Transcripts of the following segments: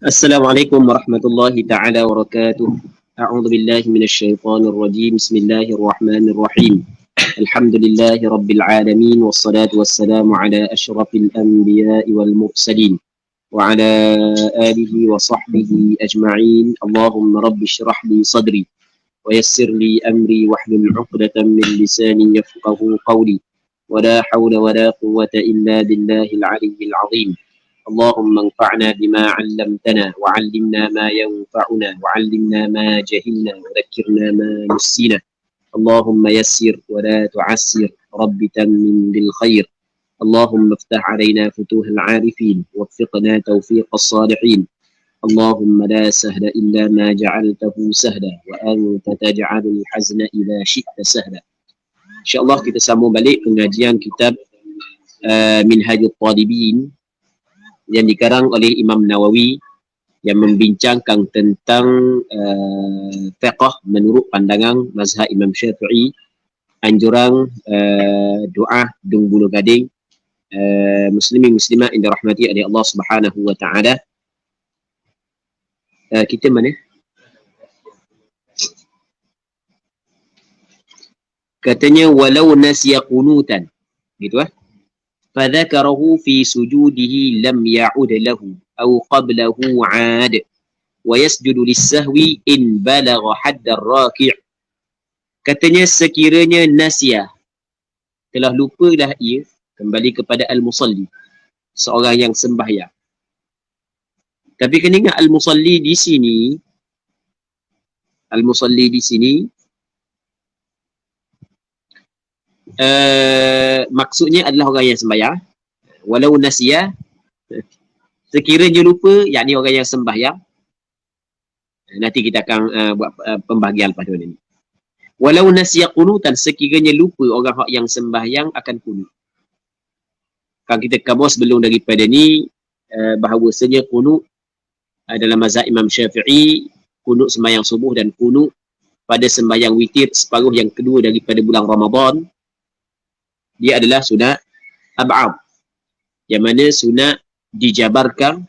Assalamualaikum warahmatullahi taala wabarakatuh. A'udzu billahi minasyaitonir rajim. Bismillahirrahmanirrahim. Alhamdulillahi rabbil alamin wassalatu wassalamu ala asyrafil anbiya'i wal mursalin wa ala alihi wa sahbihi ajma'in. Allahumma rabbi shrah li sadri wa yassir li amri wahlul 'uqdatam min lisani yafqahu qawli. ولا حول ولا قوة إلا بالله العلي العظيم. اللهم انفعنا بما علمتنا وعلمنا ما ينفعنا وعلمنا ما جهلنا وذكرنا ما نسينا. اللهم يسر ولا تعسر رب تمم بالخير. اللهم افتح علينا فتوح العارفين وفقنا توفيق الصالحين. اللهم لا سهل إلا ما جعلته سهلا وأنت تجعل الحزن إذا شئت سهلا. InsyaAllah kita sambung balik pengajian kitab Minhajul Talibin yang dikarang oleh Imam Nawawi yang membincangkan tentang fiqh menurut pandangan mazhab Imam Syafi'i, anjuran doa dung bulu gading muslimin muslimat yang dirahmati oleh Allah Subhanahu wa taala. Kita mana? Katanya walau nasiya qunutan, gitu فذكره في سجوده لم يعد له أو قبله عاد ويسجد للسهو إن بلغ حد الراكع. Katanya sekiranya nasiyah, telah lupa dah ia, kembali kepada al-musalli, seorang yang sembahyang. Tapi kena ingat al-musalli di sini, maksudnya adalah orang yang sembahyang. Walau nasiyah, sekiranya lupa, yakni orang yang sembahyang. Nanti kita akan buat pembahagian pada ini. Walau nasiyah qunutan, sekiranya lupa orang yang sembahyang akan qunut. Kalau kita kamu sebelum daripada ni, bahawasanya qunut dalam mazhab Imam Syafi'i, qunut sembahyang subuh dan qunut pada sembahyang witir separuh yang kedua daripada bulan Ramadan, dia adalah sunat ab'ad, yang mana sunat dijabarkan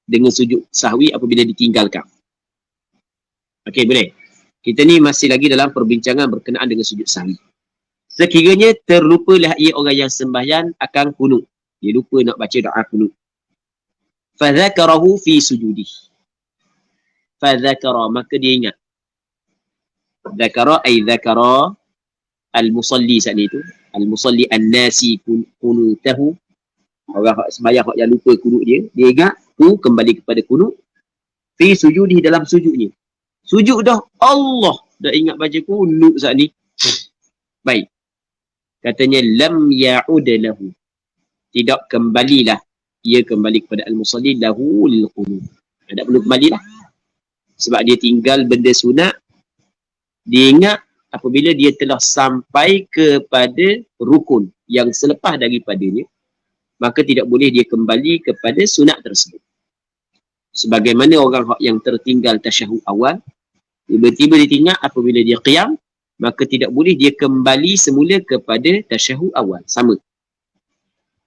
dengan sujud sahwi apabila ditinggalkan. Okey, boleh? Kita ni masih lagi dalam perbincangan berkenaan dengan sujud sahwi. Sekiranya terlupalah ia orang yang sembahyang akan qunut, dia lupa nak baca doa qunut. Fadzakarahu fi sujudih. Fadzakara, maka dia ingat. Dzakara ay dzakara al-musalli saat itu. Al-musalli an-nasi qunutahu. Orang sembahyang yang lupa qunut dia ingat, kembali kepada qunut. Fi sujudih, dalam sujudnya. Sujud dah Allah, dah ingat baca qunut saat ni. Baik. Katanya lam ya'ud lahu. Tidak kembalilah ia kembali kepada al-musalli lahu lil qunut. Tak perlu kembalilah. Sebab dia tinggal benda sunat. Dia ingat apabila dia telah sampai kepada rukun yang selepas daripadanya, maka tidak boleh dia kembali kepada sunat tersebut. Sebagaimana orang yang tertinggal tasyahud awal, tiba-tiba dia ingat apabila dia qiyam, maka tidak boleh dia kembali semula kepada tasyahud awal. Sama.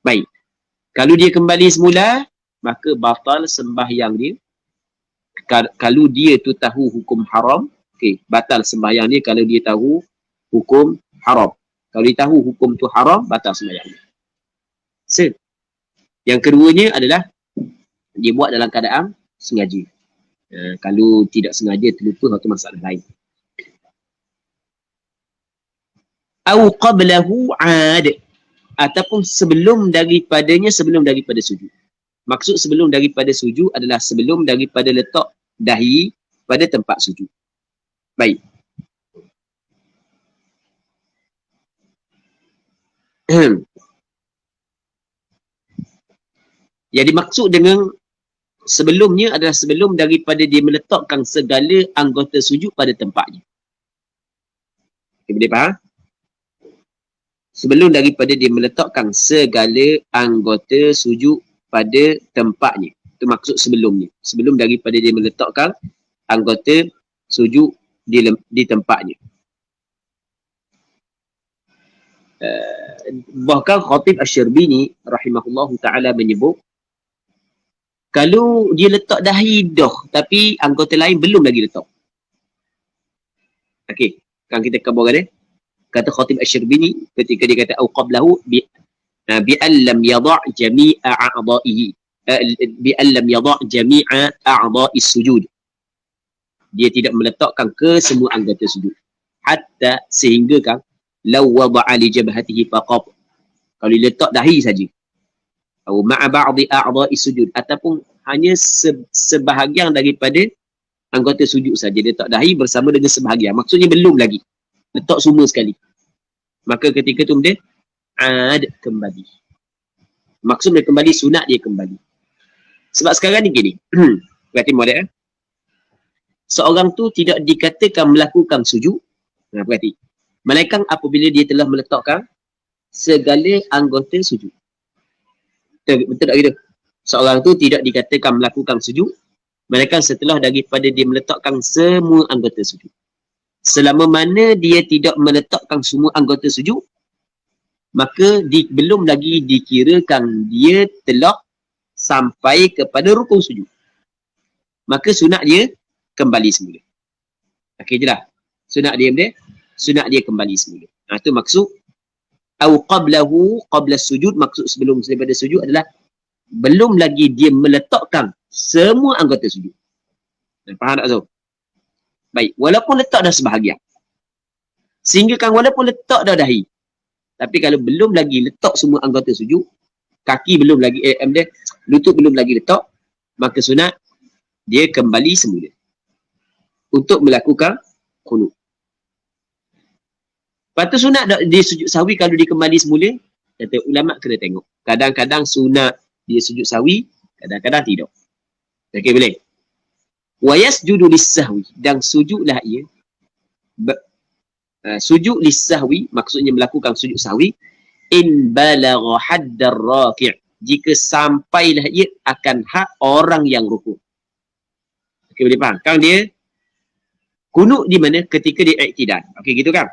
Baik. Kalau dia kembali semula, maka batal sembahyang dia. Kalau dia tu tahu hukum haram, okey, batal sembahyang dia kalau dia tahu hukum haram. Kalau dia tahu hukum tu haram, batal sembahyang dia. Yang keduanya adalah dia buat dalam keadaan sengaja. Kalau tidak sengaja terlupa, itu masalah lain. Au qablahu 'ad, ataupun sebelum daripada sujud. Maksud sebelum daripada sujud adalah sebelum daripada letak dahi pada tempat sujud. Baik. Yang dimaksud dengan sebelumnya adalah sebelum daripada dia meletakkan segala anggota sujud pada tempatnya. Okay, boleh faham? Sebelum daripada dia meletakkan segala anggota sujud pada tempatnya. Itu maksud sebelumnya. Sebelum daripada dia meletakkan anggota sujud di tempatnya. Bahkan Khatib Asy-Syarbini rahimahullahu ta'ala menyebut Kalau dia letak dahi dah, tapi anggota lain belum lagi letak. Okey, kan kita kabar dia. Kata Khatib Asy-Syarbini ketika dia kata au qablahu bi an lam yada' jami'a a'dha'ihi bi an lam yada' jami'a a'dha'is sujud. Dia tidak meletakkan ke semua anggota sujud. Hatta sehingga kan law wada'a li jabhatihi faqat. Kalau dia letak dahi saja. Atau ma'a ba'dhi a'dha'is sujud, ataupun hanya sebahagian daripada anggota sujud saja dia letak dahi bersama dengan sebahagian. Maksudnya belum lagi letak semua sekali. Maka ketika tu dia kembali. Maksud dia kembali, sunat dia kembali. Sebab sekarang ni gini. Berarti model seorang tu tidak dikatakan melakukan sujud. Berarti melainkan apabila dia telah meletakkan segala anggota sujud. Betul tak gitu? Seorang tu tidak dikatakan melakukan sujud melainkan setelah daripada dia meletakkan semua anggota sujud. Selama mana dia tidak meletakkan semua anggota sujud, maka belum lagi dikirakan dia telah sampai kepada rukun sujud. Maka sunat dia kembali semula. Okey je lah. Sunat dia kembali semula. Itu maksud au qablahu qabla sujud, maksud sebelum daripada sujud adalah belum lagi dia meletakkan semua anggota sujud. Faham tak Zul? Baik, walaupun letak dah sebahagian. Sehingga kan walaupun letak dah dahi, tapi kalau belum lagi letak semua anggota sujud, kaki belum lagi, lutut belum lagi letak, maka sunat dia kembali semula untuk melakukan qunut. Lepas tu sunat dia sujud sahwi kalau dia kembali semula, kata ulama kena tengok. Kadang-kadang sunat dia sujud sahwi, kadang-kadang tidak. Okey, boleh? Wa yasjudu lis-sahwi, dan sujudlah ia sujud lis-sahwi, maksudnya melakukan sujud sahwi in balagha haddar raki', jika sampailah ia akan hak orang yang rukuk. Okey, boleh faham? Kan dia kunut di mana ketika dia iktidal. Okey, gitu kan?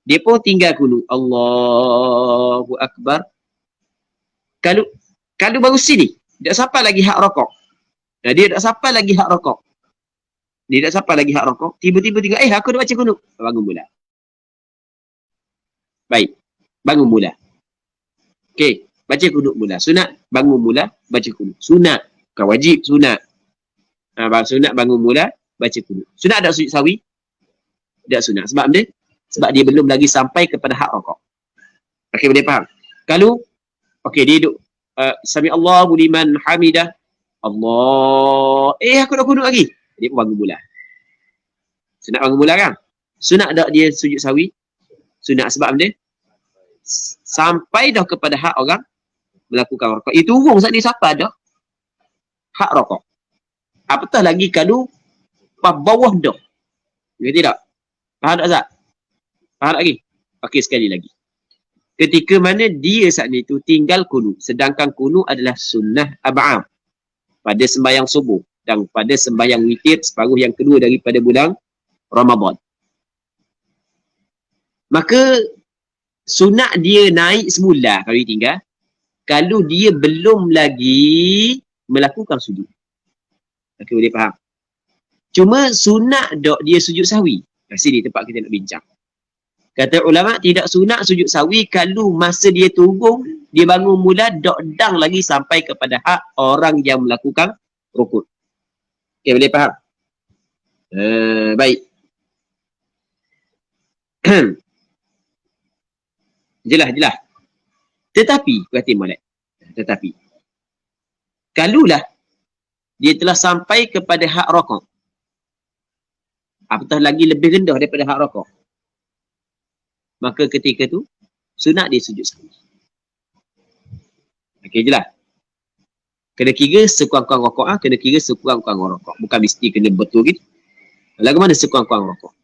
Dia pun tinggal kunut. Allahu Akbar. Kalau baru sini, tak sampai lagi hak rokok. Dia tak sampai lagi hak rokok. Tiba-tiba tinggal, aku dah baca kunut. Bangun mula. Baik. Bangun mula. Okey. Baca kunut mula. Sunat, bangun mula, baca kunut. Sunat. Bukan wajib, sunat. Sunat, bangun mula, baca kunut. Sunat tak sujud sawi? Tak sunat. Sebab dia belum lagi sampai kepada hak rokok. Okey, boleh faham? Kalau, dia duduk. Sami Allahu liman hamidah. Allah. Aku dah kunut lagi. Dia pun bangun mula. Sunat bangun mula kan? Sunat tak dia sujud sawi? Sunat sebab dia sampai dah kepada hak orang melakukan rokok. Itu turun saat ni sampai dah hak rokok. Apatah lagi kalau bawah dah. Ngerti tak? Faham tak Zat? Faham tak lagi? Okey, sekali lagi. Ketika mana dia saat ni tu tinggal kunut. Sedangkan kunut adalah sunnah ab'am. Pada sembahyang subuh. Dan pada sembahyang witir separuh yang kedua daripada bulan Ramadan. Maka sunat dia naik semula kalau dia tinggal. Kalau dia belum lagi melakukan sujud. Okey, boleh faham? Cuma sunat dok dia sujud sahwi. Sini tempat kita nak bincang. Kata ulama tidak sunat sujud sahwi kalau masa dia turun, dia bangun mula dok dang lagi sampai kepada hak orang yang melakukan rukun. Okey, boleh faham? Baik. Jelas. Tetapi, berarti molek. Tetapi, kalulah dia telah sampai kepada hak rokok, apatah lagi lebih rendah daripada hak rokok, maka ketika tu sunat dia sujud sahwi. Okey, jelas. Kena kira sekurang-kurang rokok, kena kira sekurang-kurang rokok. Bukan mesti kena betul gitu. Lagu mana sekurang-kurang rokok?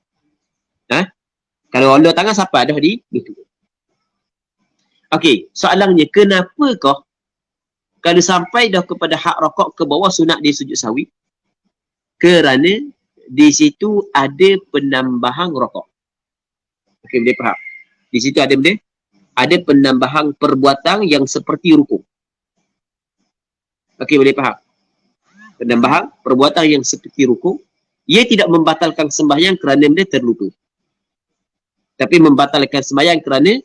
Kalau Allah tangan siapa dah di lutut. Okey, soalannya kenapakah kalau sampai dah kepada hak rokok ke bawah sunat dia sujud sahwi? Kerana di situ ada penambahan rokok. Okey, boleh faham? Di situ ada penambahan perbuatan yang seperti rukuk. Okey, boleh faham? penambahan perbuatan yang seperti rukuk, ia tidak membatalkan sembahyang kerana dia terlupa, tapi membatalkan sembahyang kerana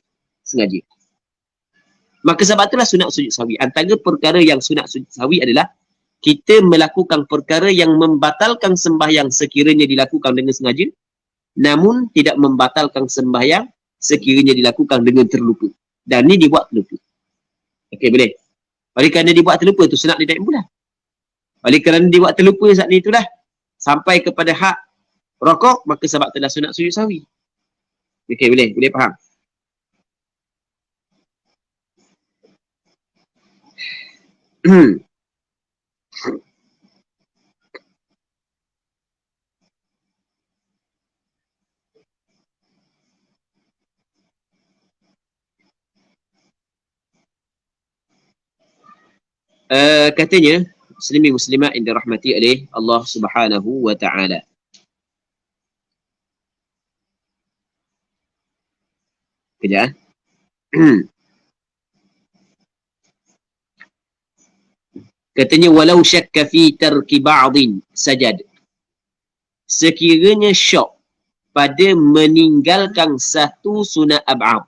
sengaja. Maka sebab itulah sunat sujud sahwi. Antara perkara yang sunat sujud sahwi adalah kita melakukan perkara yang membatalkan sembahyang sekiranya dilakukan dengan sengaja, namun tidak membatalkan sembahyang sekiranya dilakukan dengan terlupa. Dan ni dibuat terlupa. Okey, boleh. Oleh kerana dibuat terlupa tu sunat dia naik bulan. Oleh kerana dibuat terlupa saat ni itulah sampai kepada hak rokok, maka sebab itulah sunat sujud sahwi. Okey, boleh. Boleh faham? Katanya muslimin muslimat yang dirahmati oleh Allah Subhanahu wa taala. Kejap. Katanya walau syakka fi tarki ba'dhin sajad. Sekiranya syak pada meninggalkan satu sunat ab'ad,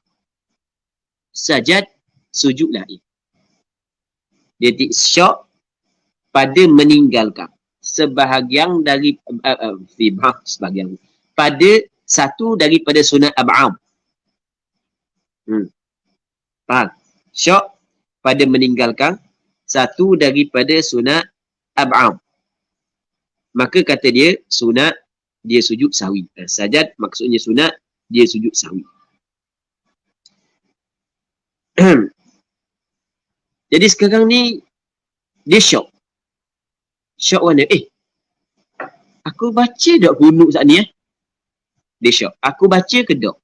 sajad, sujudlah dia. Dia syak pada meninggalkan sebahagian dari sebahagian pada satu daripada sunat ab'ad. Faham? Syak pada meninggalkan satu daripada sunat ab'ad, maka kata dia sunat dia sujud sahwi. Sajad maksudnya sunat dia sujud sahwi. Jadi sekarang ni dia syok. Syok mana? Aku baca tak kunut saat ni Dia syok. Aku baca ke tak?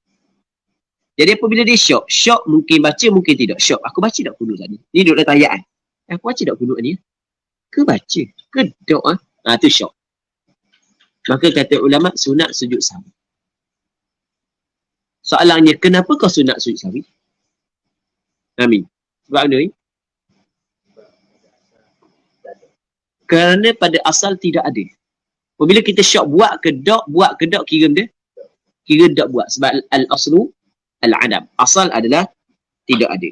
Jadi apabila dia syok, syok mungkin baca, mungkin tidak. Syok, aku baca tak kunut saat ni? Ni duduk dalam ayat. Aku baca tak kunut ni? Ke baca? Ke tak? Tu syok. Maka kata ulama, sunat sujud sahwi. Soalannya, kenapa kau sunat sujud sahwi? Amin. Sebab apa ni? Kerana pada asal tidak ada. Apabila kita syok buat ke tak, kira dia? Kira tak buat. Sebab al-aslu al-adam. Asal adalah tidak ada.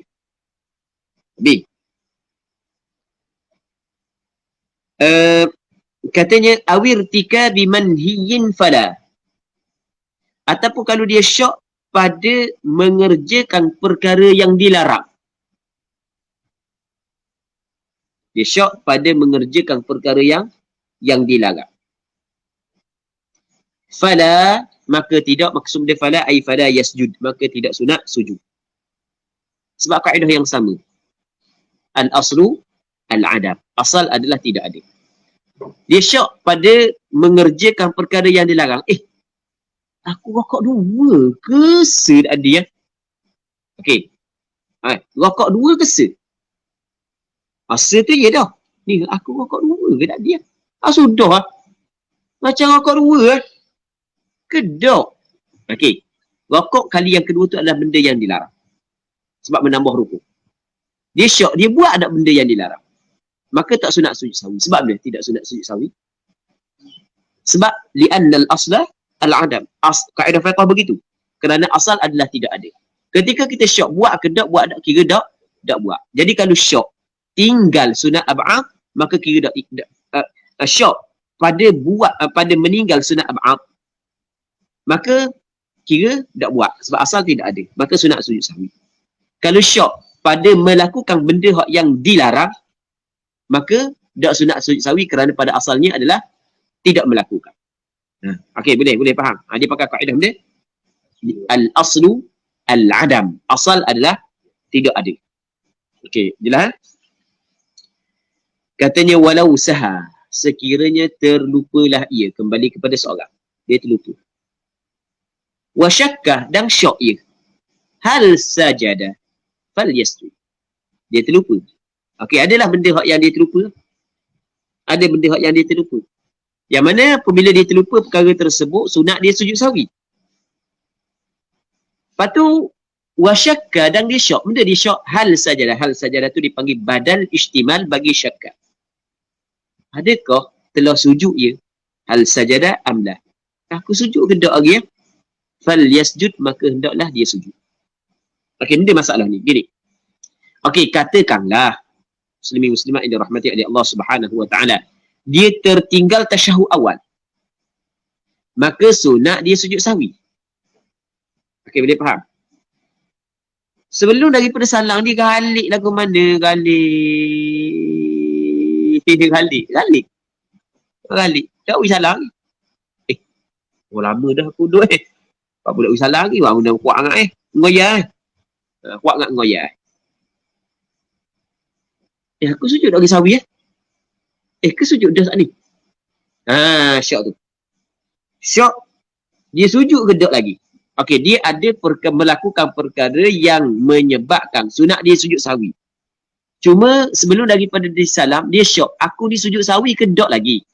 B. Katanya awirtika bimanhiyin fala. Ataupun kalau dia syok pada mengerjakan perkara yang dilarang. Dia syok pada mengerjakan perkara yang dilarang. Fala, maka tidak, maksud dia fala ay fala yasjud, maka tidak sunat sujud. Sebab kaedah yang sama. Al-aslu al-adam. Asal adalah tidak ada. Dia syok pada mengerjakan perkara yang dilarang. Aku rokok 2 ke se tak ada Okey. Rokok 2 ke se? Se tu ya dah. Ni aku rokok 2 ke tak ada sudah Macam rokok 2 ke tak? Okey. Rokok kali yang kedua tu adalah benda yang dilarang. Sebab menambah rukuk. Dia syok, dia buat ada benda yang dilarang. Maka tak sunat sujud sahwi. Sebab dia tidak sunat sujud sahwi? Sebab li'annal asla al-adam. Kaedah fiqh begitu. Kerana asal adalah tidak ada. Ketika kita syok, buat ke tak, buat tak, kira tak buat. Jadi kalau syok tinggal sunat ab'ad, maka kira tak, syok pada meninggal sunat ab'ad, maka kira tak buat. Sebab asal tidak ada. Maka sunat sujud sahwi. Kalau syok pada melakukan benda yang dilarang, maka tak sunat sujud sahwi kerana pada asalnya adalah tidak melakukan. Okey, boleh faham. Dia pakai kaedah dia. Al-aslu al-adam. Asal adalah tidak ada. Okey, jelas? Katanya walau saha, sekiranya terlupalah ia, kembali kepada soalan. Dia terlupa. Wa syakkah, dan syok ia. Hal sajada fal yasjud. Dia terlupa. Okey, adalah benda yang dia terlupa. Ada benda yang dia terlupa. Yang mana apabila dia terlupa perkara tersebut, sunat dia sujud sahwi. Lepas tu, wasyakka, dan dia syok. Benda dia syok, hal sajadah. Hal sajadah tu dipanggil badal istimal bagi syakka. adakah telah sujud ia? Hal sajada amlah. Aku sujud ke tak lagi ya? Fal yasjud, maka hendaklah dia sujud. Okey, ni dia masalah ni. Gini. Okey, katakanlah muslimin muslimat yang dirahmati oleh Allah Subhanahu wa taala, dia tertinggal tasyahud awal. Maka sunat dia sujud sahwi. Okey, boleh faham? Sebelum daripada salam dia galik lagu mana? Galik. Tak boleh salam lagi. Lama dah aku duduk tak boleh salam lagi. Baru dah kuat sangat ngoyak kuat sangat ngoyak. Aku sujud lagi sawi ke sujud dah saat ni? Syok tu. Syok. Dia sujud ke tak lagi? Okey, dia ada melakukan perkara yang menyebabkan sunat dia sujud sawi. Cuma sebelum daripada dia salam, dia syok. Aku ni sujud sawi ke tak lagi?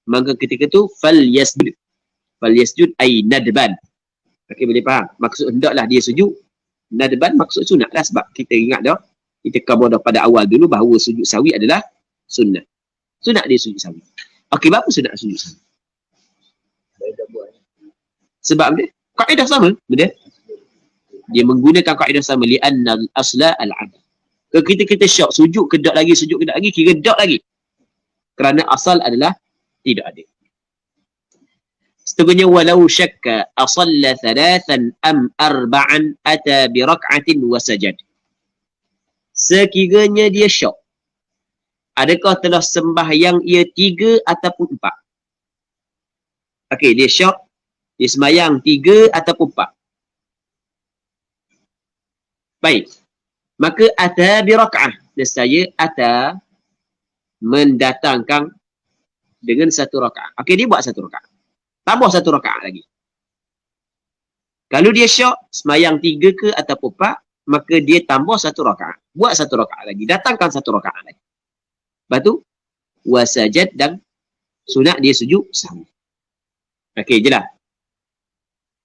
Maka ketika tu, fal yasjud ay nadban. Okey, boleh faham? Maksud hendaklah dia sujud. Nadban maksud sunat lah, sebab kita ingat dah. Kita khabar dah pada awal dulu bahawa sujud sawi adalah sunat. Sunat dia sujud sawi. Okey, apa sunat sujud sawi? Sebab dia kaedah sama, betul? Dia menggunakan kaedah sama, li'anna al-asla al-'adl. Kalau kita syok sujud ke tak lagi, kira tak lagi. Kerana asal adalah tidak ada. Seterusnya, walau syakka asalla thalathan am arba'an ata bi rak'atin wa sajad. Sekiranya dia syok, adakah telah sembahyang ia 3 ataupun 4? Okey, dia syok, dia sembahyang 3 ataupun 4. Baik. Maka ata bi rak'ah. Nescaya ata mendatangkan dengan 1 rakaat. Okey, dia buat 1 rakaat. Tambah 1 rakaat lagi. Kalau dia syok, sembahyang 3 ke ataupun 4, maka dia tambah 1 rakaat. Buat 1 rakaat lagi. Datangkan 1 rakaat lagi. Lepas tu, wasajad dan sunat dia sujud sahwi. Okey, jelas.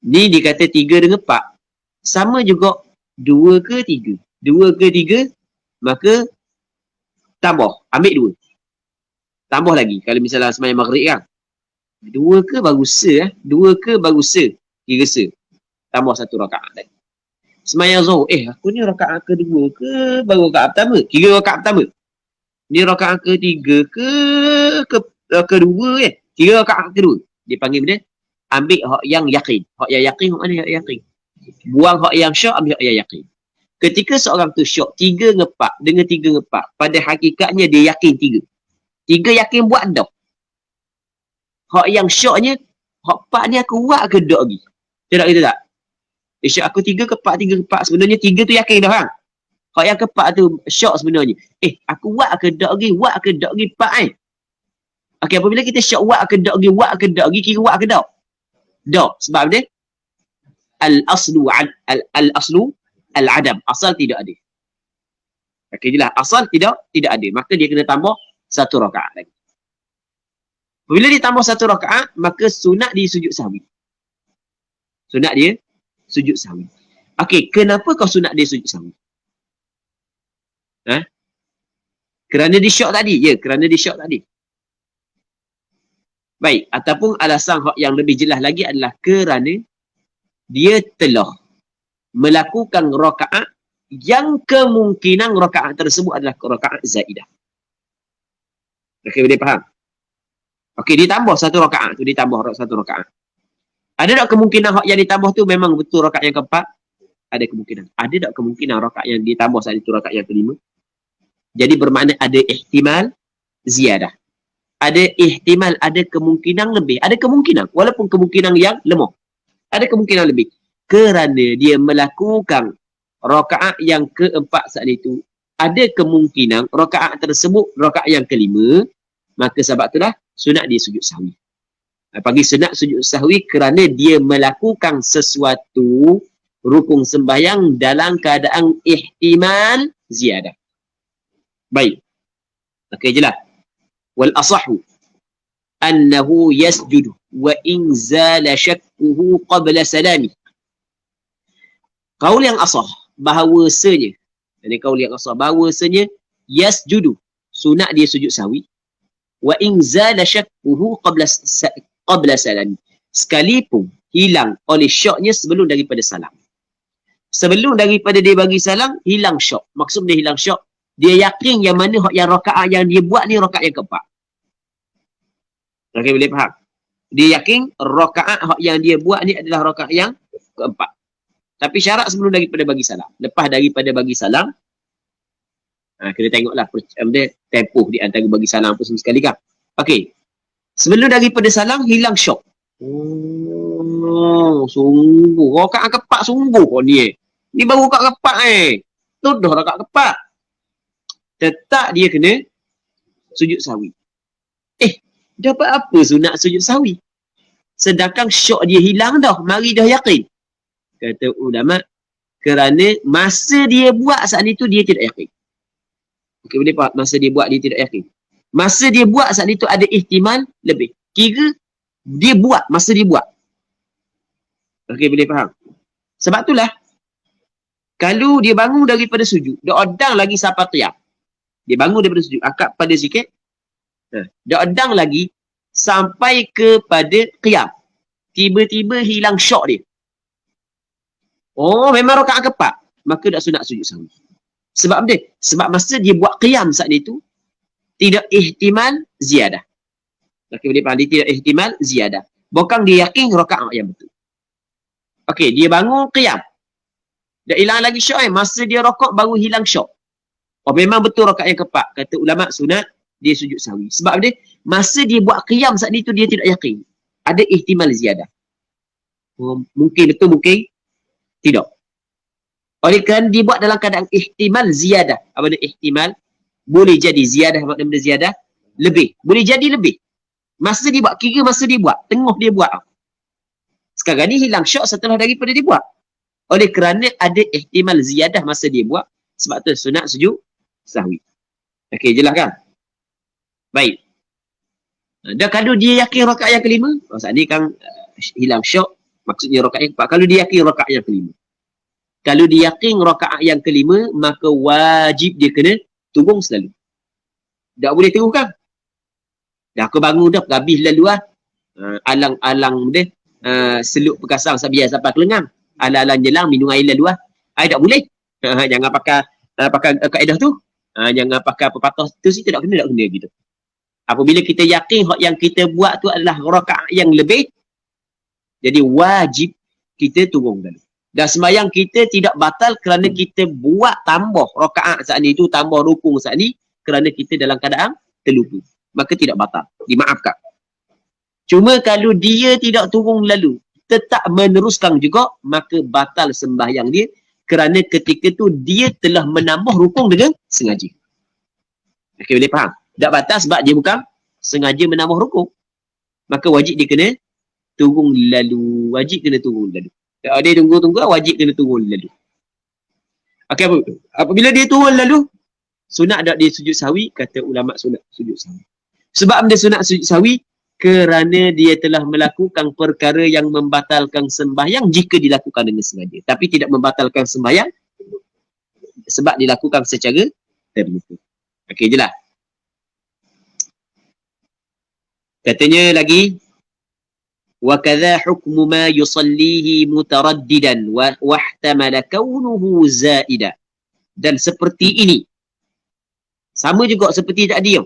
Ni dikata 3 dengan 4. Sama juga 2 ke 3. 2 ke 3, maka tambah. Ambil 2. Tambah lagi. Kalau misalnya sembahyang maghrib kan. 2 ke baru se. 2 ke baru se. 3 se. Tambah 1 rakaat lagi. Sembahyang zuhur. Aku ni rakaat kedua ke baru rakaat pertama? Kira rakaat pertama. Ni rakaat ketiga ke kedua Kira rakaat kedua. Dia panggil benda. Ambil hak yang yakin. Hak yang yakin, hak mana hak yakin? Buang hak yang syok, ambil hak yang yakin. Ketika seorang tu syok 3 dengan 4, dengan 3 dengan 4, pada hakikatnya dia yakin 3. 3 yakin buat dah. Hak yang syoknya, hak 4 ni aku buat ke dak lagi? Tidak kita tak? Syok aku 3 ke 4, 3 ke 4, sebenarnya 3 tu yakin dah kan? Hak yang ke 4 tu syok sebenarnya. Aku buat ke dak lagi? Buat ke dak lagi 4 Okey, apabila kita syok buat ke dak lagi, kira buat ke dak? Dak. Sebab dia al-aslu al-adam. Asal tidak ada. Okey, jelas. Asal tidak ada. Maka dia kena tambah 1 rakaat lagi. Bila dia tambah 1 rakaat, maka sunat dia sujud sahwi. Sunat dia sujud sahwi. Okey, kenapa kau sunat dia sujud sahwi? Kerana dia syok tadi. Ya, kerana dia syok tadi. Baik, ataupun alasan yang lebih jelas lagi adalah kerana dia telah melakukan rakaat yang kemungkinan rakaat tersebut adalah rakaat zaidah. Okey, boleh faham? Okey, dia tambah 1 rakaat tu, dia tambah 1 rakaat. Ada tak kemungkinan hak yang ditambah tu memang betul rakaat yang keempat? Ada kemungkinan. Ada tak kemungkinan rakaat yang ditambah saat itu rakaat yang kelima? Jadi bermakna ada ihtimal ziyadah. Ada ihtimal, ada kemungkinan lebih. Ada kemungkinan, walaupun kemungkinan yang lemah. Ada kemungkinan lebih. Kerana dia melakukan rakaat yang keempat saat itu, ada kemungkinan rakaat tersebut rakaat yang kelima, maka sebab itulah sunat dia sujud sahwi. Panggil sunat sujud sahwi kerana dia melakukan sesuatu rukun sembahyang dalam keadaan ihtimal ziyadah. Baik. Okey, jelas. Wal asahu annahu yasjudu wa in zala syakkuhu qabla salami. Kaul yang asah bahawasanya, ini kaul yang asah bahawasanya yasjudu, sunat dia sujud sahwi wa in zala syakkuhu qabla salam. Sekalipun hilang oleh syoknya sebelum daripada salam. Sebelum daripada dia bagi salam, hilang syok. Maksud dia hilang syok, dia yakin yang mana yang rakaat yang dia buat ni rakaat yang keempat. Okey, boleh faham? Dia yakin rakaat yang dia buat ni adalah rakaat yang keempat. Tapi syarat sebelum daripada bagi salam. Lepas daripada bagi salam, kena tengoklah tempoh di antara bagi salam pun sekali kan. Okey. Sebelum daripada salam, hilang syok. Oh, sungguh. Rakaat keempat sungguh ni. Ni baru rakaat keempat Tuduh rakaat keempat. Tetap dia kena sujud sahwi. Dapat apa sunat sujud sahwi? Sedangkan syok dia hilang dah. Mari dah yakin. Kata ulama, kerana masa dia buat saat itu dia tidak yakin. Okey, boleh faham? Masa dia buat dia tidak yakin. Masa dia buat saat itu ada ihtimal lebih. Kira dia buat masa dia buat. Okey, boleh faham? Sebab itulah kalau dia bangun daripada sujud, dia odang lagi sampai qiyam. Dia bangun daripada sujud, akak pada sikit. Dia odang lagi sampai kepada qiyam. Tiba-tiba hilang syok dia. Oh, memang rakaat keempat. Maka tak sunat sujud sahwi. Sebab apa dia? Sebab masa dia buat qiyam saat itu, tidak ihtimal ziyadah. Okey, boleh faham? Dia tidak ihtimal ziyadah. Bukan dia yakin rakaat yang betul. Okey, dia bangun qiyam. Dah hilang lagi syok masa dia rakaat baru hilang syok. Oh, memang betul rakaat yang keempat. Kata ulama sunat, dia sujud sahwi. Sebab dia, masa dia buat qiyam saat itu, dia tidak yakin. Ada ihtimal ziyadah. Oh, mungkin betul, mungkin tidak. Oleh kerana dia buat dalam keadaan ihtimal ziyadah. Apa dia ihtimal? Boleh jadi ziyadah, makna benda ziyadah, lebih. Boleh jadi lebih. Masa dia buat, kira masa dia buat, tengah dia buat. Sekarang ni hilang syok setelah daripada dia buat. Oleh kerana ada ihtimal ziyadah masa dia buat, sebab tu sunat sujud sahwi. Okey, jelas kan? Baik. Dan kalau dia yakin rakaat yang kelima, saat ni kan hilang syok, maksudnya rakaat yang keempat. Kalau dia yakin rakaat yang kelima. Kalau dia yakin rakaat yang kelima, maka wajib dia kena tunggung selalu. Tak boleh teruskan. Dah aku bangun dah, habis lalu alang-alang dia, seluk perkasang sampai kelengang. Alang-alang jelang, minum air lalu tak boleh. Jangan pakai kaedah tu. Jangan pakai pepatah tu sih, tak kena gitu. Apabila kita yakin yang kita buat tu adalah rakaat yang lebih, jadi wajib kita tunggung dulu. Dan sembahyang kita tidak batal kerana kita buat tambah rakaat saat ni tu, tambah rukun saat ni, kerana kita dalam keadaan terlupa. Maka tidak batal. Dimaafkan. Cuma kalau dia tidak tunggung lalu, tetap meneruskan juga, maka batal sembahyang dia kerana ketika tu dia telah menambah rukun dengan sengaja. Okey, boleh faham? Tak batal sebab dia bukan sengaja menambah rukun. Maka wajib dia kena tunggung lalu. Wajib kena tunggung lalu. Kalau dia tunggu-tunggu, wajib kena tunggung lalu. Okey, apabila dia turun lalu, sunat tak dia sujud sahwi? Kata ulama sunat sujud sahwi. Sebab dia sunat sujud sahwi kerana dia telah melakukan perkara yang membatalkan sembahyang jika dilakukan dengan sengaja. Tapi tidak membatalkan sembahyang sebab dilakukan secara terlupa. Okey, jelas. Katanya lagi, wa kadza hukmu ma yusallihi mutaraddidan wa ihtamala kaunuhu zaida. Dan seperti ini, sama juga seperti tadi,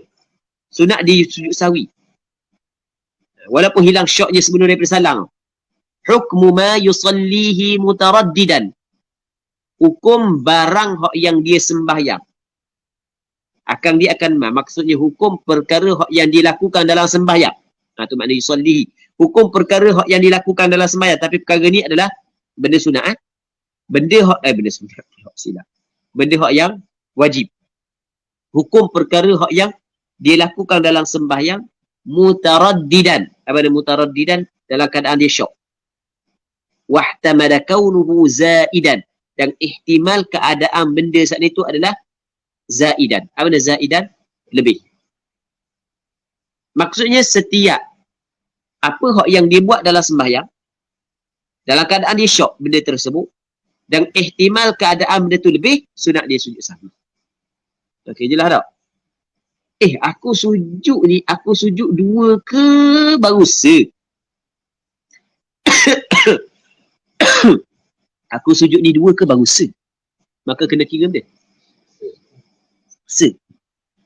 sunat di sujud sahwi. Walaupun hilang syoknya sebelum daripada salam. Hukmu ma yusallihi mutaraddidan. Hukum barang yang dia sembahyang. Dia akan maksudnya hukum perkara yang dilakukan dalam sembahyang. Itu makna yusallihi. Hukum perkara yang dilakukan dalam sembahyang, tapi perkara ni adalah benda sunat. Benda sunat. Silap. Benda yang wajib. Hukum perkara yang dilakukan dalam sembahyang mutaraddidan. Apa dia mutaraddidan? Dalam keadaan dia syok. Wahtamala kaunuhu zaidan. Dan ihtimal keadaan benda saat itu adalah zaidan. Apa dia zaidan? Lebih. Maksudnya setiap apa yang dia buat dalam sembahyang, dalam keadaan dia syok benda tersebut, dan ihtimal keadaan benda tu lebih, sunat dia sujud sahwi. Okey, jelas tak? Aku sujud ni, aku sujud 2 ke baru se? Aku sujud ni 2 ke baru se? Maka kena kira benda. Se.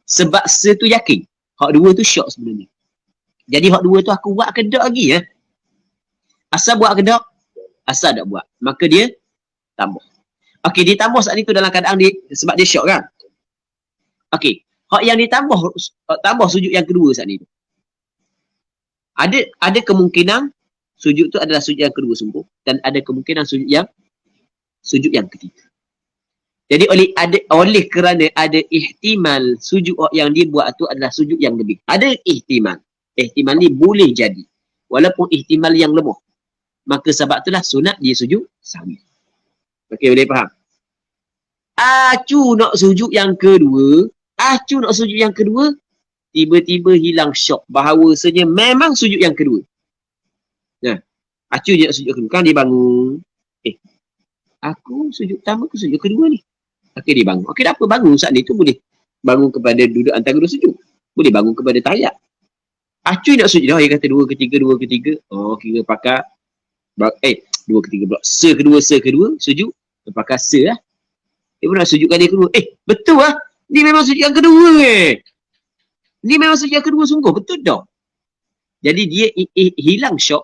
Sebab se tu yakin. Hak 2 tu syok sebenarnya. Jadi hak 2 tu aku buat ke tak lagi ya? Asal buat ke tak? Asal tak buat. Maka dia tambah. Okey, dia tambah saat itu dalam keadaan dia, sebab dia syok kan? Okey, hak yang ditambah, tambah sujud yang kedua saat ni. Ada kemungkinan sujud tu adalah sujud yang kedua sungguh, dan ada kemungkinan sujud yang ketiga. Jadi oleh kerana ada ihtimal sujud yang dia buat tu adalah sujud yang lebih. Ada ihtimal. Ihtimal ni boleh jadi. Walaupun ihtimal yang lemah. Maka sebab itulah sunat dia sujud sahwi. Okey, boleh faham? Acu nak sujud yang kedua. Tiba-tiba hilang syok. Bahawasanya memang sujud yang kedua. Nah, acu je nak sujud kedua. Kan dia bangun. Aku sujud pertama ke sujud kedua ni? Okey, dia bangun. Okey, tak apa. Bangun saat ni tu boleh bangun kepada duduk antara dua sujud. Boleh bangun kepada tahiyat. Acu nak sujud dah. Dia kata 2 ketiga. Oh, kira pakai 2 ketiga pula. Se kedua, sujud. Pakai se lah. Dia pun nak sujudkan dia kedua. Betul lah. Ni memang sujud yang kedua Ni memang sujud yang kedua sungguh. Betul dah. Jadi dia hilang syok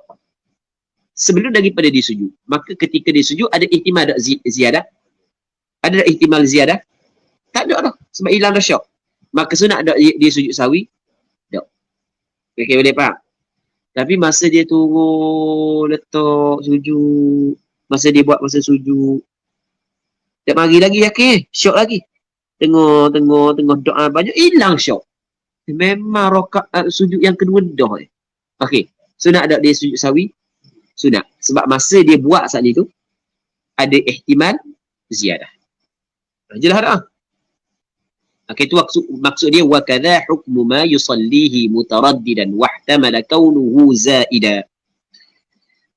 sebelum daripada dia sujud. Maka ketika dia sujud, ada ihtimal tak ziyadah? Ada tak ihtimal ziyadah? Tak ada dah. Sebab hilang dah syok. Maka sunat tak dia sujud sahwi? Tak. Okay, boleh faham? Tapi masa dia turun, letak, sujud. Masa dia buat masa sujud. Tak mari lagi yakin. Syok lagi. Tengok doa banyak. Hilang syok. Memang rakaat sujud yang kedua dah. Okey. Sunat tak dia sujud sahwi? Sunat. Sebab masa dia buat saat itu, ada ihtimal ziyadah. Jelas tak? Okey, itu maksud dia wa kadza hukmu ma yusallihi mutaraddidan wahtamala kaunuhu zaida.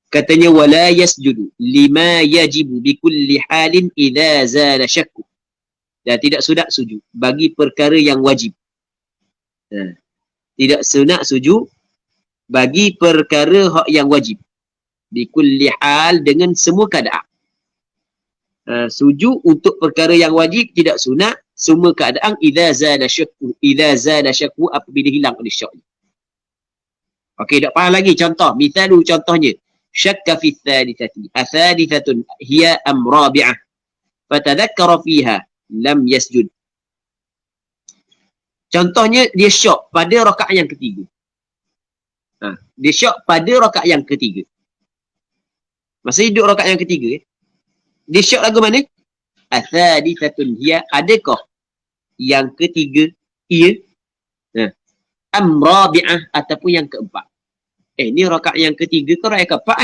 Katanya wala yasjudu lima yajibu bi kulli halin idza zala syakku. Dan tidak sunat sujud bagi perkara yang wajib. Tidak sunat sujud bagi perkara yang wajib. Bi kulli hal, dengan semua keadaan. Sujud untuk perkara yang wajib tidak sunat semua keadaan idza zala syakku apabila hilang oleh syak. Okey, tak faham lagi contoh. Contohnya syakka fi thalithati. Athalitsatun hiya am rabi'ah. Fatadhakkara fiha lam yasjud. Contohnya dia syak pada rakaat yang ketiga. Dia syak pada rakaat yang ketiga. Masa duduk rakaat yang ketiga, dia syak lagu mana? Athalitsatun hiya, adakah yang ketiga ia? Am rabi'ah, ataupun yang keempat. Ni rakaat yang ketiga ke rakaat yang keempat?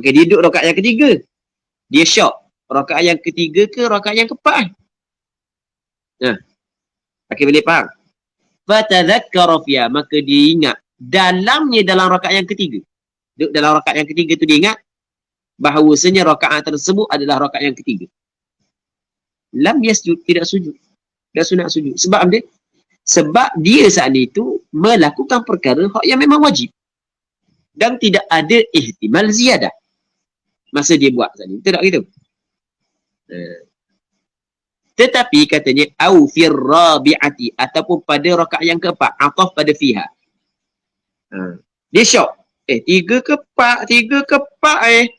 Okey, dia duduk rakaat yang ketiga. Dia syak rakaat yang ketiga ke rakaat yang keempat? Okey, boleh faham? Fatadhakkara fiha, maka dia ingat dalam rakaat yang ketiga. Duduk dalam rakaat yang ketiga tu dia ingat bahawasanya rakaat tersebut adalah rakaat yang ketiga. Lam yasjud, tidak sujud. Tak sunat sujud. Sebab dia? Sebab dia saat itu melakukan perkara yang memang wajib. Dan tidak ada ihtimal ziyadah masa dia buat saat ini. Betul tak gitu? Tetapi katanya au fir rabi'ati, ataupun pada rakaat yang keempat, ataf pada fiha. Dia syok. Tiga keempat.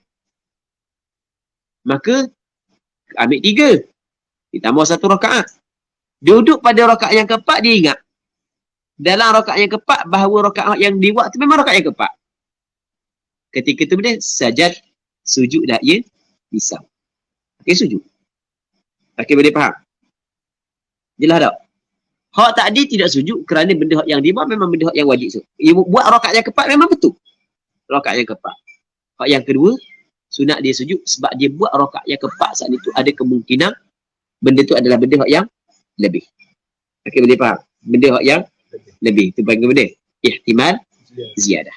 Maka ambil 3. Ditambah 1 rakaat. Duduk pada rakaat yang keempat, dia ingat dalam rakaat yang keempat bahawa rakaat yang dibuat tu memang rakaat yang keempat. Ketika itu dia sajad, sujud dah ia bisa. Okey, sujud. Okey, boleh faham? Jelas tak? Hak tadi tidak sujud kerana benda yang dia buat memang benda yang wajib. Dia buat rakaat yang keempat memang betul. Rakaat yang keempat. Hak yang kedua, sunat dia sujud sebab dia buat rakaat yang keempat saat itu ada kemungkinan benda tu adalah benda yang lebih. Okey, boleh faham? Benda yang lebih. Itu panggil benda ihtimal ziyadah.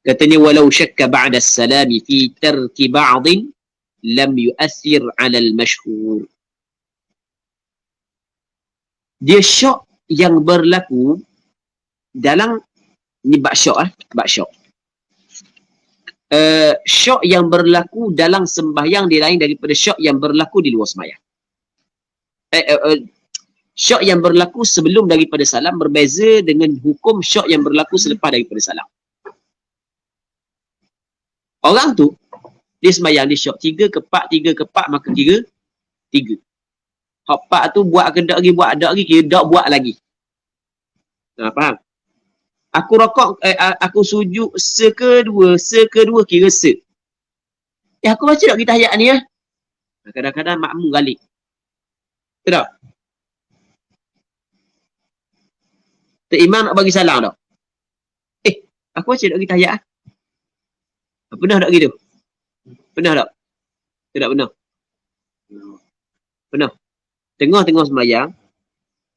Katanya walau syakka ba'da as-salami fi tarki ba'din lam yu'athir 'ala al-mashhur. Dia syok yang berlaku dalam ni bab syok bab syok. Syok yang berlaku dalam sembahyang dia lain daripada syok yang berlaku di luar sembahyang. Syok yang berlaku sebelum daripada salam berbeza dengan hukum syok yang berlaku selepas daripada salam. Orang tu dia sembahyang dia syok 3 kepak maka kira 3. Hak 4 tu buat ke dak lagi, buat dak lagi, kira dak buat lagi. Faham? Aku rokok, aku sujud sekedua kira se. Aku baca tak kita ayat ni Kadang-kadang makmum galik. Betul tak? Imam nak bagi salam tak? Aku baca tak kita ayat Pernah tak gitu? Pernah tak? Tidak pernah. Pernah. Tengah-tengah sembahyang,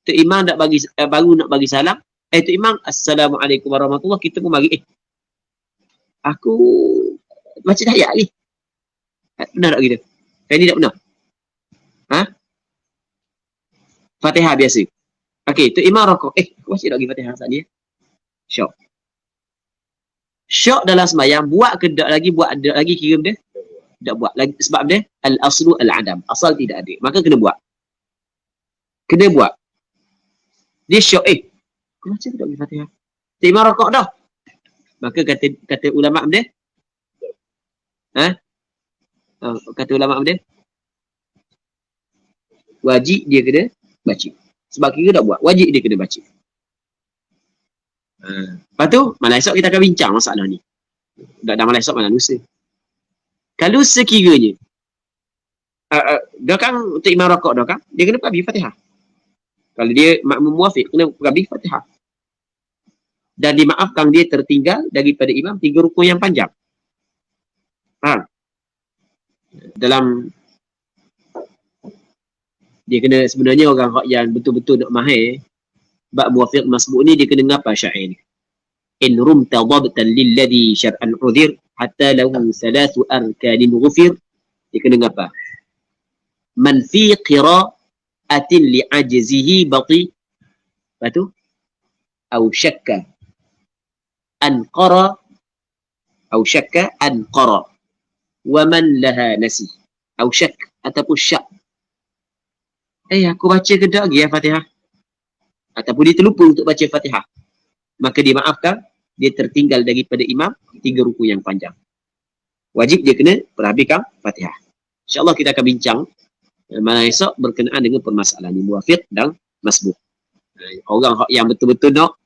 Tok Imam nak bagi baru nak bagi salam. Tok Imam, Assalamualaikum warahmatullahi, kita pun bagi. Aku baca tahiyat lagi. Pernah tak gitu? Kali ni tak pernah. Fatihah biasa. Okey, Tok Imam rokok. Aku baca tak lagi Fatihah saat ni. Syok. Syok dalam sembahyang, buat ke tak lagi, buat ada lagi kira dia? Tak buat lagi. Sebab dia, al-aslu al-adam. Asal tidak ada. Maka kena buat. Kena buat. Dia syok. Aku baca tak lagi Fatihah. Tok Imam rokok dah. Maka kata ulama' dia, kata ulama' dia, wajib dia kena baca. Sebab kira tak buat, wajib dia kena baca. Lepas tu, malam esok kita akan bincang masalah ni. Dah malam esok, malam lusa. Kalau sekiranya, dah kan untuk imam rokok dah kan, dia kena pergi Fatihah. Kalau dia makmum muafiq, kena pergi Fatihah. Dan dimaafkan dia tertinggal daripada imam 3 rukun yang panjang. Dalam dia kena sebenarnya orang yang betul-betul nak mahir bab muwafiq masbuk ni dia kena ngapa syair ni. In rumta dhabtan lilladhi syar'an udhir hatta lahu 3 arkanin ghufir. Dia kena ngapa? Man fi qira'atin li'ajzihi bati. Lepas tu au syakka an qara au syakka an qara wa man laha nasi au syak ataupun syak. Aku baca ke tak lagi Fatihah? Ataupun dia terlupa untuk baca Fatihah. Maka dia maafkan, dia tertinggal daripada imam 3 rukun yang panjang. Wajib dia kena perhabiskan Fatihah. InsyaAllah kita akan bincang malam esok berkenaan dengan permasalahan ni, muwafiq dan masbuk. Orang yang betul-betul nak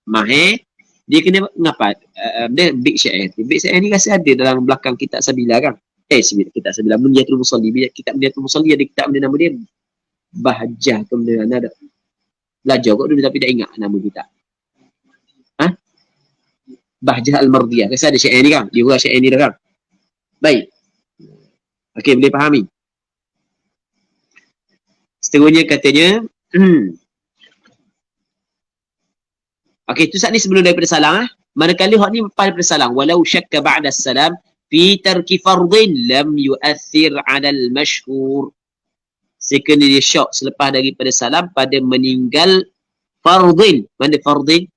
mahir, dia kena ngapa? Dia big syair. Big syair ni rasa ada dalam belakang kitab Sabila kan? Kitab Sabila, Munyatul Musalli. Kitab Munyatul Musalli ada kitab dia nama dia Bahjah ke benda ada. Belajar kok dulu tapi tak ingat nama kita. Bahjah Al-Mardiyah. Kasi ada syair ni kan? Dia buat syair ni dah kan? Baik. Okey, boleh fahami. Seterusnya katanya, okey, tu saat ni sebelum daripada salam manakala hak ni lepas daripada salam, walau syakka ba'da salam fi tarki fardhin lam yu'athir 'ala al-mashhur. Sekiranya dia syok selepas daripada salam pada meninggal fardhin. Mana fardhin?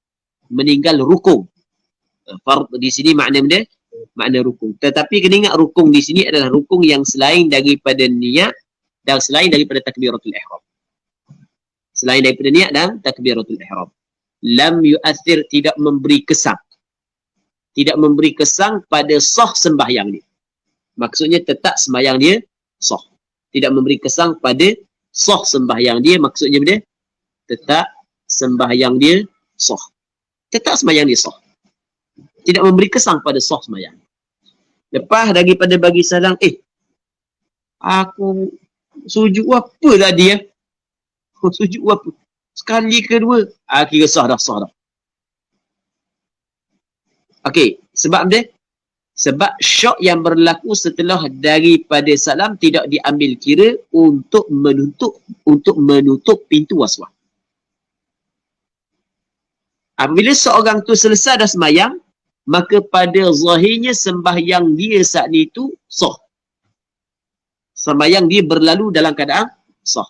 Meninggal rukun. Fard di sini makna dia makna rukun. Tetapi kena ingat rukun di sini adalah rukun yang selain daripada niat dan selain daripada takbiratul ihram. Selain daripada niat dan takbiratul ihram. Lam yu'athir, tidak memberi kesan. Tidak memberi kesan pada sah sembahyang dia. Maksudnya tetap sembahyang dia sah. Tidak memberi kesan pada sah sembahyang dia, maksudnya dia tetap sembahyang dia sah. Tetap sembahyang dia sah. Tidak memberi kesan pada sah sembahyang. Lepas daripada bagi salam, aku sujud apa tadi sujud apa? Sekali kedua, kira sah dah. Okey, sebab dia sebab syok yang berlaku setelah daripada salam tidak diambil kira untuk menutup pintu waswas. Apabila seorang tu selesai dah sembahyang, maka pada zahirnya sembahyang dia saat itu sah. Sembahyang dia berlalu dalam keadaan sah.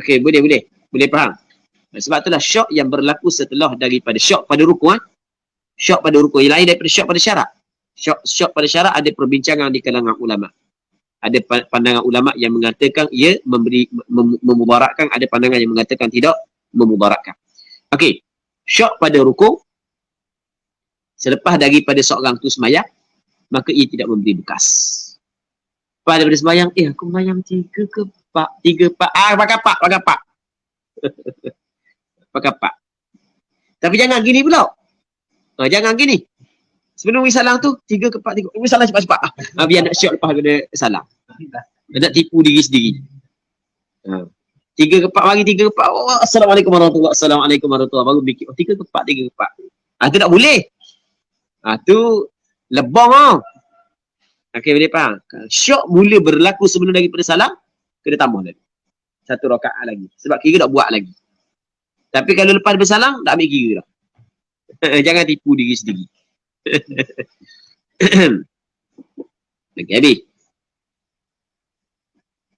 Okey, boleh faham. Sebab itulah syok yang berlaku setelah daripada syok pada rukun. Syok pada rukun yang lain daripada syok pada syarat. Syok pada syarat ada perbincangan di kalangan ulama. Ada pandangan ulama yang mengatakan ia memubarakkan, ada pandangan yang mengatakan tidak memubarakkan. Okey, syok pada rukun selepas daripada seorang tu sembahyang, maka ia tidak memberi bekas. Pada sembahyang, aku sembahyang 3 ke 4, pakai 4. Pakai 4. Tapi jangan gini pula. Jangan gini. Sebelum salam tu 3 ke 4, 3. Salam cepat-cepat. Biar nak syok lepas kena salam. Nak tipu diri sendiri. 3 ke 4, bagi 3 ke 4. Oh, Assalamualaikum warahmatullahi wabarakatuh. Assalamualaikum warahmatullahi wabarakatuh. Baru fikir 3 ke 4, 3 ke 4. Tu tak boleh. Tu lebong tau. Okey, boleh faham? Syok mula berlaku sebelum daripada salam, kena tambah lagi. 1 rakaat lagi. Sebab kira tak buat lagi. Tapi kalau lepas bersalam, tak ambil kira dah. Jangan tipu diri sendiri. Okey, habis.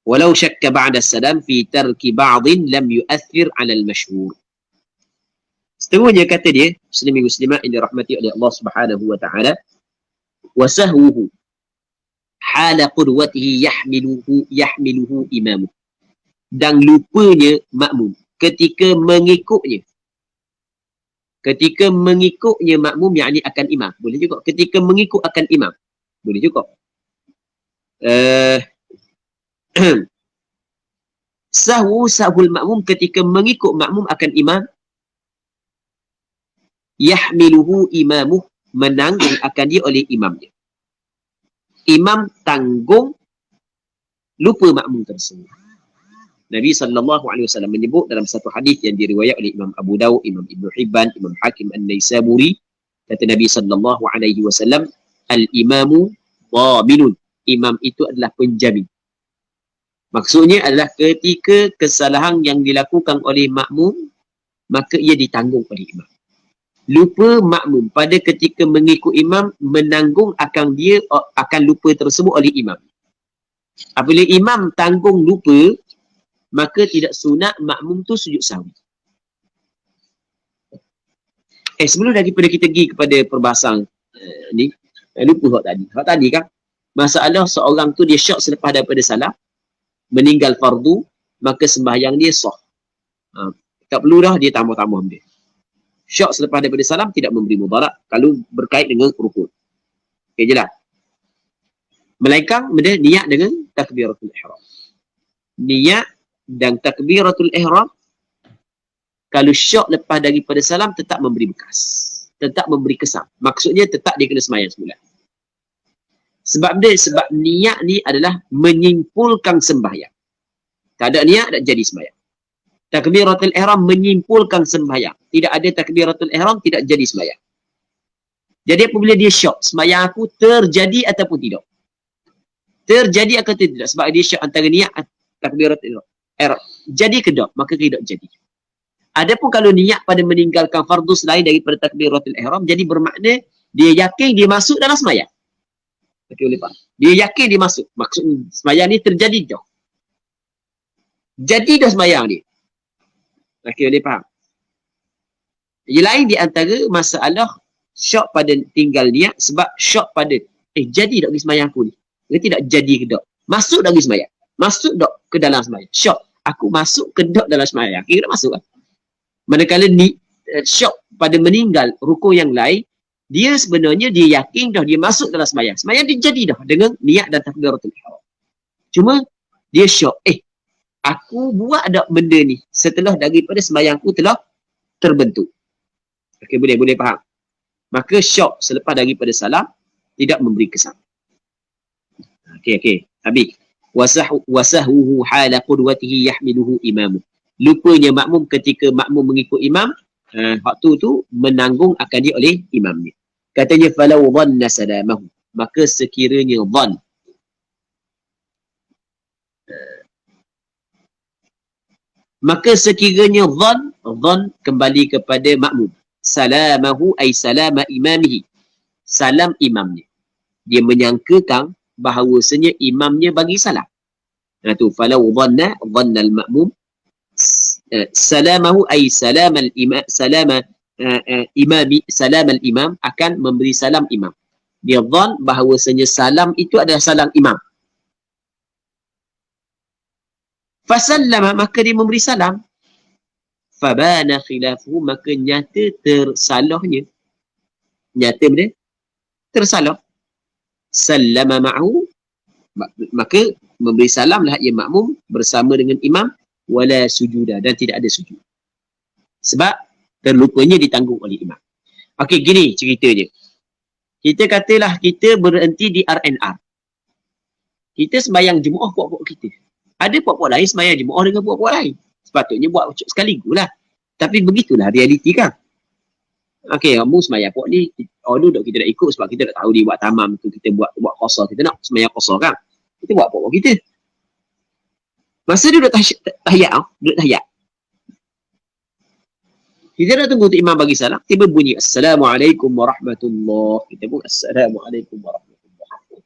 Walau syakka ba'da salam fi tarki ba'din lam yu'athir 'ala al-mashhur. Seterusnya kata dia, muslimin muslimat yang dirahmati oleh Allah Subhanahu wa taala, wa sahwuhu hala qudwatihi yahmiluhu imamu. Dan lupanya makmum ketika mengikutnya. Ketika mengikutnya makmum, yakni akan imam. Boleh juga. Ketika mengikut akan imam. Boleh juga. Sahwul makmum ketika mengikut makmum akan imam. Yahmiluhu imamuh, menanggung akan dia oleh imamnya. Imam tanggung lupa makmum tersebut. Nabi SAW menyebut dalam satu hadis yang diriwayat oleh Imam Abu Dawud, Imam Ibn Hibban, Imam Hakim An-Naisaburi, kata Nabi SAW, al-imamu dhaminun. Imam itu adalah penjamin. Maksudnya adalah ketika kesalahan yang dilakukan oleh makmum, maka ia ditanggung oleh imam. Lupa makmum pada ketika mengikut imam, menanggung akan lupa tersebut oleh imam. Apabila imam tanggung lupa, maka tidak sunat makmum tu sujud sahwi. Sebelum daripada kita pergi kepada perbahasan ni, lupa hak tadi. Hak tadi kan, masalah seorang tu dia syok selepas daripada salam, meninggal fardu, maka sembahyang dia sah. Tak perlu dah dia tambah-tambah dia. Syok selepas daripada salam tidak memberi mudarat kalau berkait dengan rukun. Okey je lah. Melainkan benda niat dengan takbiratul ihram. Niat dan takbiratul ihram, kalau syok lepas daripada salam tetap memberi bekas. Tetap memberi kesan. Maksudnya tetap dia kena sembahyang semula. Sebab niat ni adalah menyimpulkan sembahyang. Tak ada niat, tak jadi sembahyang. Takbiratul ihram menyimpulkan sembahyang. Tidak ada takbiratul ihram, tidak jadi sembahyang. Jadi apabila dia syok, sembahyang aku terjadi ataupun tidak? Terjadi atau tidak? Sebab dia syok antara niat takbiratul ihram. Jadi ke tak? Maka tidak jadi. Adapun kalau niat pada meninggalkan fardu selain daripada takbiratul ihram, jadi bermakna dia yakin dia masuk dalam sembahyang. Okey, boleh faham? Dia yakin dia masuk. Maksud sembahyang ni terjadi dah. Jadi dah sembahyang dia. Okey, boleh faham? Yang lain di antara masalah syok pada tinggal niat sebab syok pada jadi tak pergi sembahyang aku ni. Dia tidak jadi ke tak? Masuk tak pergi sembahyang? Masuk tak ke dalam sembahyang? Syok. Aku masuk ke tak dalam sembahyang? Kira masuk kan? Manakala ni syok pada meninggal rukun yang lain, dia sebenarnya dia yakin dah dia masuk dalam sembahyang. Sembahyang dia jadi dah dengan niat dan takbiratul ihram. Cuma dia syok. Aku buat ada benda ni setelah daripada sembahyangku telah terbentuk. Okey, boleh faham. Maka syok selepas daripada salam tidak memberi kesan. Okey. Habis. Wasahuhu hala qudwatihi yahmiluhu imamu. Lupanya makmum ketika makmum mengikut imam, waktu tu menanggung akan dia oleh imamnya. Katanya falau dhanna salamahu, maka sekiranya dhan, dhan kembali kepada makmum. Salamahu ay salama imamihi, salam imamnya. Dia menyangkakan bahawasanya imamnya bagi salam. Tu falau dhanna al-makmum, salamahu ay salam al-imam, salam al-imam, akan memberi salam imam. Dia dhan bahawasanya salam itu adalah salam imam. Fasallama, maka dia memberi salam. Fabana khilafuhu, maka nyata tersalahnya. Nyata benda tersalah. Sallama ma'hu, maka memberi salamlah ia makmum bersama dengan imam, wala sujuda, dan tidak ada sujud. Sebab terlupanya ditanggung oleh imam. Okey, gini ceritanya. Kita katalah kita berhenti di RNR. Kita sembahyang Jumaat puak-puak kita. Ada puak-puak lain sembahyang Jumaat dengan puak-puak lain. Sepatutnya buat sekaligus lah. Tapi begitulah realiti kan. Okey, kamu sembahyang puak ni, duduk kita nak ikut sebab kita tak tahu dia buat tamam tu, kita buat qasar, kita nak sembahyang qasar kan. Kita buat puak-puak kita. Masa dia duduk tahiyat, kita dah tunggu untuk imam bagi salam, tiba bunyi Assalamualaikum warahmatullahi. Kita pun Assalamualaikum warahmatullahi.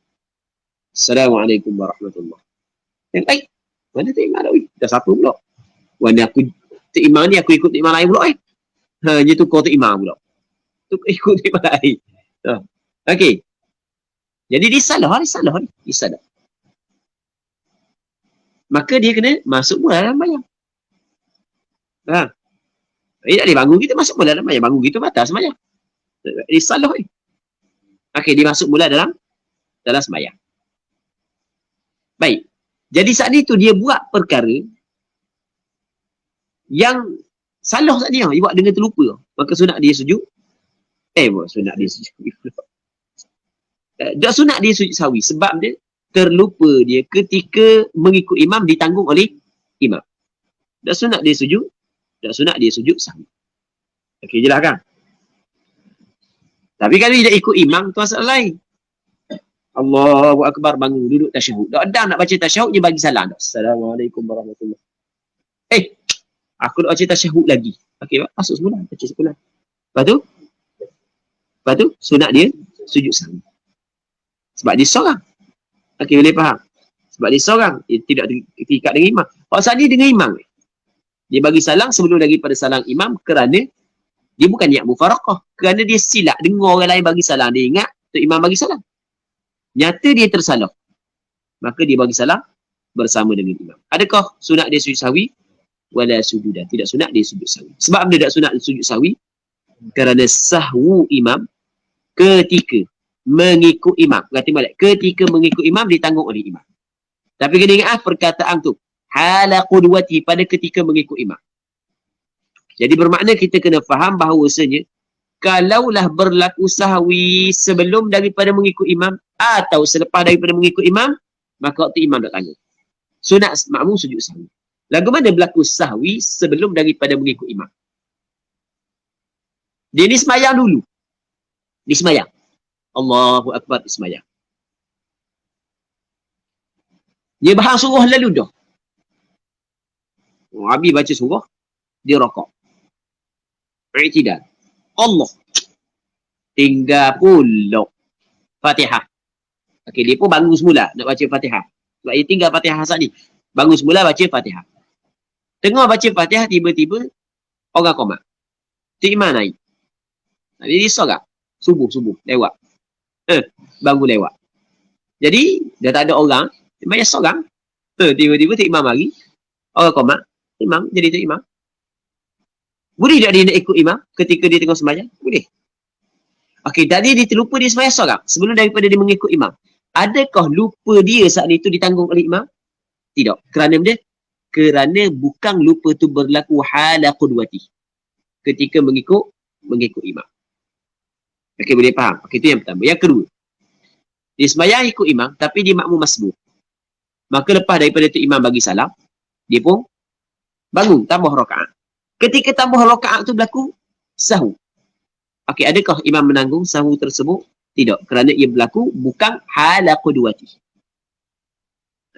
Assalamualaikum warahmatullahi. Yang baik. Mana tu imam dah? Dah siapa pula? Mana aku tu imam ni, aku ikut imam lain pula dia tukar tu imam pula. Tu ikut imam lain. Okey. Jadi dia salah. Maka dia kena masuk mula dalam bayang. Dia tak boleh bangun kita masuk mula dalam bayang. Bangun kita batal sembahyang. Dia salah ni. Okey, dia masuk mula dalam sembahyang. Baik. Jadi saat ni tu dia buat perkara yang salah saat ni. Dia buat dengan terlupa. Maka sunat dia sujud. Sunat dia sujud. Tak sunat dia sujud sahwi. Sebab dia terlupa dia ketika mengikut imam ditanggung oleh imam. Tak sunat dia sujud. Tak sunat dia sujud sahwi. Okey, jelas kan? Tapi kalau dia ikut imam, tu masalah lain. Allahu Akbar, bangun, duduk tasyahud. Dah nak baca tasyahud, dia bagi salam. Assalamualaikum warahmatullahi. Aku nak baca tasyahud lagi. Okey, masuk semula. Baca semula. Lepas tu, sunat dia sujud sahwi. Sebab dia seorang. Okey, boleh faham? Sebab dia seorang. Dia tidak terikat dengan imam. Pasal ni dengan imam. Dia bagi salam sebelum daripada salam imam kerana dia bukan niat mufaraqah. Kerana dia silap dengar orang lain bagi salam. Dia ingat tu imam bagi salam. Nyata dia tersalah. Maka dia bagi salam bersama dengan imam. Adakah sunat dia sujud sahwi? Wala sujudah. Tidak sunat dia sujud sahwi. Sebab dia tak sunat sujud sahwi? Kerana sahwu imam ketika mengikut imam. Berarti balik. Ketika mengikut imam ditanggung oleh imam. Tapi kena ingat perkataan tu. Hala qudwati, pada ketika mengikut imam. Jadi bermakna kita kena faham bahawasanya kalaulah berlaku sahwi sebelum daripada mengikut imam atau selepas daripada mengikut imam, maka waktu imam tak tanggung. Sunat makmum sujud sahwi. Lagu mana berlaku sahwi sebelum daripada mengikut imam? Dia ni semayang dulu. Dia semayang. Allahu Akbar, dia semayang. Dia bahang surah lalu dah. Habis baca surah, dia rokok. I'tidal. Allah. Tinggal pula Fatihah. Okey, dia pun bangun semula nak baca Fatihah. Sebab dia tinggal Fatihah saat ni. Bangun semula baca Fatihah. Tengah baca Fatihah, tiba-tiba orang komat. Tu imam naik. Dia seorang. Subuh lewat. Bangun lewat. Jadi dah tak ada orang, dia seorang. Tiba-tiba tu imam mari. Orang komat. Imam jadi tu imam. Boleh tak dia nak ikut imam ketika dia tengah sembahyang? Boleh. Okey, tadi dia terlupa dia sembahyang seorang sebelum daripada dia mengikut imam. Adakah lupa dia saat itu ditanggung oleh imam? Tidak. Kerana bukan lupa tu berlaku hala qudwati. Ketika mengikut imam. Okey, boleh faham? Okey, itu yang pertama. Yang kedua, dia sembahyang ikut imam tapi dia makmum masbuk. Maka lepas daripada tu imam bagi salam, dia pun bangun tambah rakaat. Ketika tambah rakaat tu berlaku sahwu. Okey, adakah imam menanggung sahwu tersebut? Tidak, kerana ia berlaku bukan hala qudwati.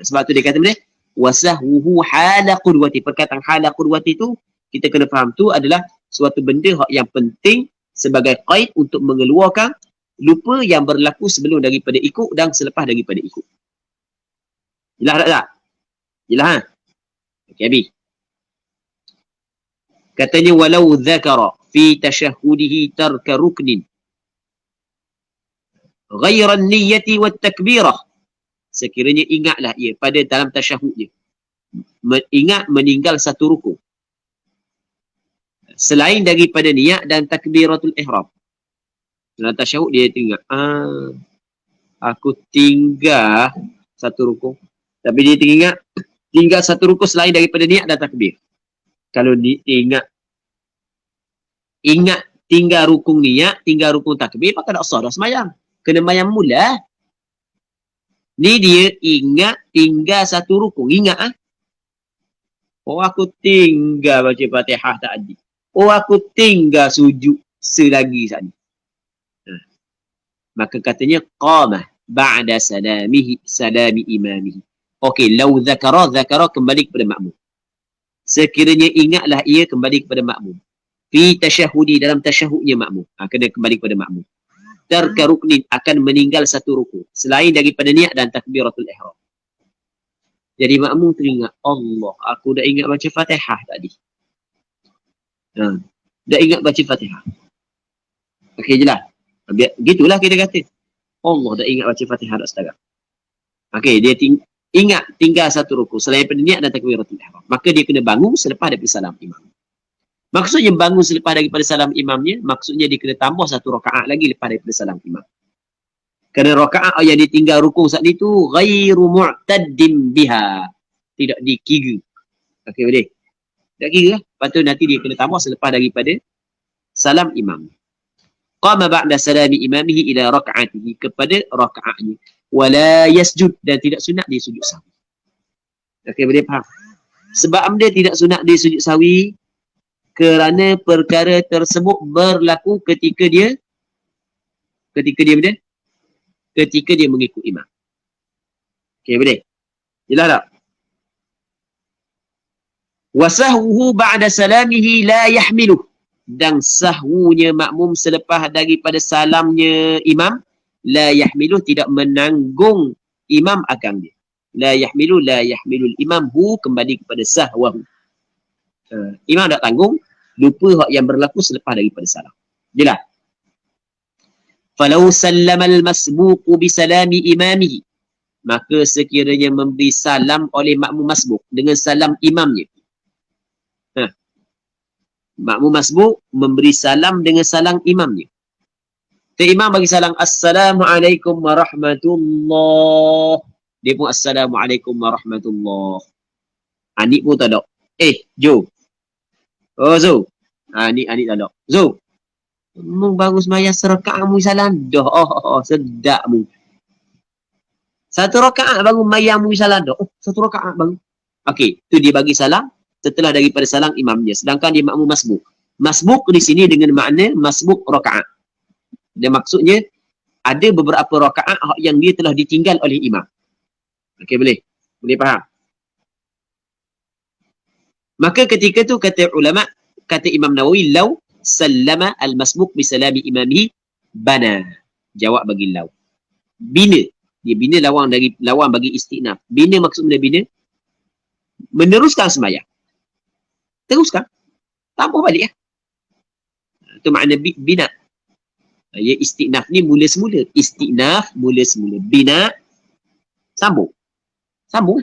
Sebab tu dia kata benda wasahwuhu hala qudwati. Perkataan hala qudwati tu kita kena faham tu adalah suatu benda yang penting sebagai qaid untuk mengeluarkan lupa yang berlaku sebelum daripada ikut dan selepas daripada ikut. Jelas tak? Jelas ha? Okey, habis. Katanya walau dzakara fi tashahhudihi tarka ruknin ghairan niyyati wat takbirah. Sekiranya ingatlah ia pada dalam tasyahudnya. Ingat meninggal satu rukun. Selain daripada niat dan takbiratul ihram. Dalam tasyahud dia ingat. Aku tinggal satu rukun. Tapi dia ingat tinggal satu rukun selain daripada niat dan takbir. Kalau ingat tinggal rukun niat, tinggal rukun takbir, maka tak sah dah semayang. Kena mayang mula. Ni dia ingat tinggal satu rukun. Ingat oh aku tinggal baca Fatihah tadi. Oh aku tinggal sujud selagi tadi. Maka katanya qamah ba'da salami imamihi. Okey, lau zakara kembali kepada makmum. Sekiranya ingatlah ia kembali kepada makmum. Fi tasyahudi dalam tasyahudnya makmum. Kena kembali kepada makmum. Tarka ruknin akan meninggal satu rukun selain daripada niat dan takbiratul ihram. Jadi makmum teringat, Allah, aku dah ingat baca Fatihah tadi. Dah ingat baca Fatihah. Okey jelas. Gitulah kita kata. Allah dah ingat baca Fatihah dah setara. Okey, dia ingat tinggal satu rukun selain daripada niat dan takbiratul ihram. Maka dia kena bangun selepas daripada salam imam. Maksudnya bangun selepas daripada salam imamnya, maksudnya dia kena tambah satu rakaat lagi lepas daripada salam imam. Kerana rakaat yang ditinggal rukun saat itu ghairu mu'taddim biha. Tidak dikira. Okey boleh. Tak kira lah. Lepas tu nanti dia kena tambah selepas daripada salam imam. Qama ba'da salami imamihi ila raka'atihi, kepada rakaatnya. Wala yasjud, dan tidak sunat dia sujud sahwi. Okey boleh faham? Sebab dia tidak sunat dia sujud sahwi kerana perkara tersebut berlaku ketika dia mengikut imam. Okey boleh? Jelas tak? Wasahwuhu ba'da salamihi la yahmiluh, dan sahwunya makmum selepas daripada salamnya imam la yahmiluh, tidak menanggung imam akan dia. La yahmilul imam hu, kembali kepada sahwahu. Imam tak tanggung, lupa hak yang berlaku selepas daripada salam. Jelas? Falau sallamal masbuqu bisalami imamihi, maka sekiranya memberi salam oleh makmum masbuk dengan salam imamnya. Makmum masbuk memberi salam dengan salam imamnya. Imam bagi salam Assalamualaikum warahmatullahi. Dia pun Assalamualaikum warahmatullahi. Anik pun tak ada. Jo. Oh Zo. Anik tak ada. Zo. Mu baru semayang serakaat mu salam dah. Sedap mu. Satu rakaat baru mayang mu salam dah. Satu rakaat baru. Okey, tu dia bagi salam setelah daripada salam imamnya. Sedangkan dia makmum masbuk. Masbuk di sini dengan makna masbuk rakaat. Dan maksudnya ada beberapa rakaat yang dia telah ditinggal oleh imam. Okey boleh? Boleh faham? Maka ketika tu kata ulama, kata Imam Nawawi, law sallama al-masbuk bisalami imamihi bana. Jawab bagi law. Bina. Dia bina lawan bagi istinaf. Bina maksud bina meneruskan sembahyang. Teruskan. Tambah balik ya. Itu makna bina. Ya istinaf ni mula semula. Istinaf mula semula. Bina sambung. Sambung.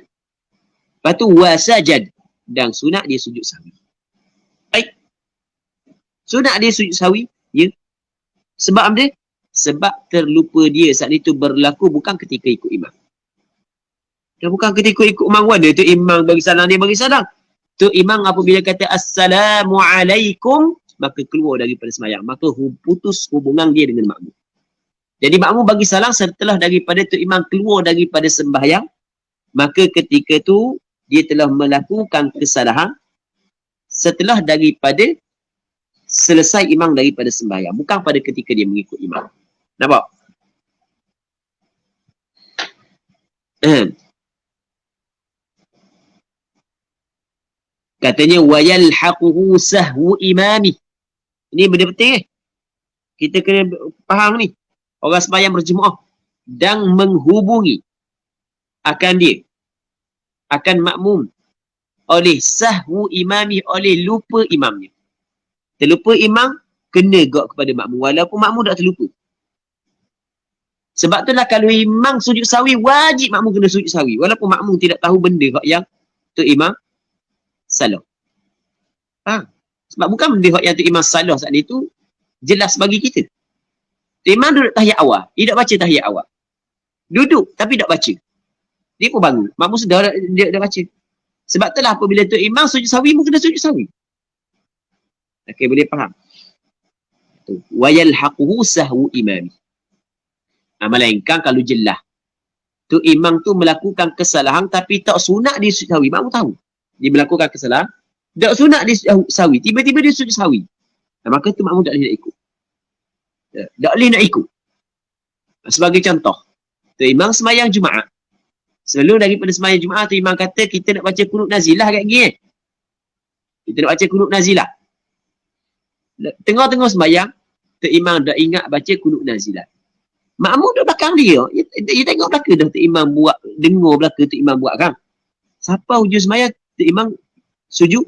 Lepas tu wasajad, dan sunat dia sujud sahwi. Baik. Sunat dia sujud sahwi, ya. Sebab dia? Sebab terlupa dia saat itu berlaku bukan ketika ikut imam. Dan bukan ketika ikut imam mana tu imam bagi salam, dia bagi salam. Tu imam apabila kata Assalamualaikum, maka keluar daripada sembahyang. Maka putus hubungan dia dengan makmum. Jadi makmum bagi salam setelah daripada tu imam keluar daripada sembahyang, maka ketika tu dia telah melakukan kesalahan setelah daripada selesai imam daripada sembahyang. Bukan pada ketika dia mengikut imam. Nampak? Katanya wayalhaquhu sahwu imami. Ini benda penting kita kena faham ni. Orang sembahyang berjemaah dan menghubungi akan dia, akan makmum oleh sahwu imami, oleh lupa imamnya. Terlupa imam, kena gok kepada makmum. Walaupun makmum tak terlupa. Sebab itulah kalau imam sujud sahwi, wajib makmum kena sujud sahwi. Walaupun makmum tidak tahu benda yang tu imam salah. Faham? Sebab bukan benda yang tu imam salah saat itu jelas bagi kita. Tu imam duduk tahiyat awal. Dia tak baca tahiyat awal. Duduk tapi tak baca. Dia pun bangun. Makmum sudah dia dah baca. Sebab itulah apabila tu imam sujud sahwi, mungkin kena sujud sahwi. Okey, boleh faham? Wa yalhaquhu sahwu imami. Melainkan kalau jelas tu imam tu melakukan kesalahan tapi tak sunat dia sujud sahwi. Makmum tahu dia melakukan kesalahan, tak sunat dia sujud sahwi, tiba-tiba dia sujud sahwi. Maka tu makmum tak boleh nak ikut. Tak boleh nak ikut. Sebagai contoh, tu imam sembahyang Jumaat. Sebelum daripada sembahyang Jumaat tu imam kata kita nak baca kunut nazilah kat gini. Kita nak baca kunut nazilah. Tengah-tengah sembahyang, tu imam dah ingat baca kunut nazilah. Makmum duduk belakang dia. Dia tengok belakang dah tu imam buat, dengar belakang tu imam buat kan. Sampai hujung sembahyang tu imam sujud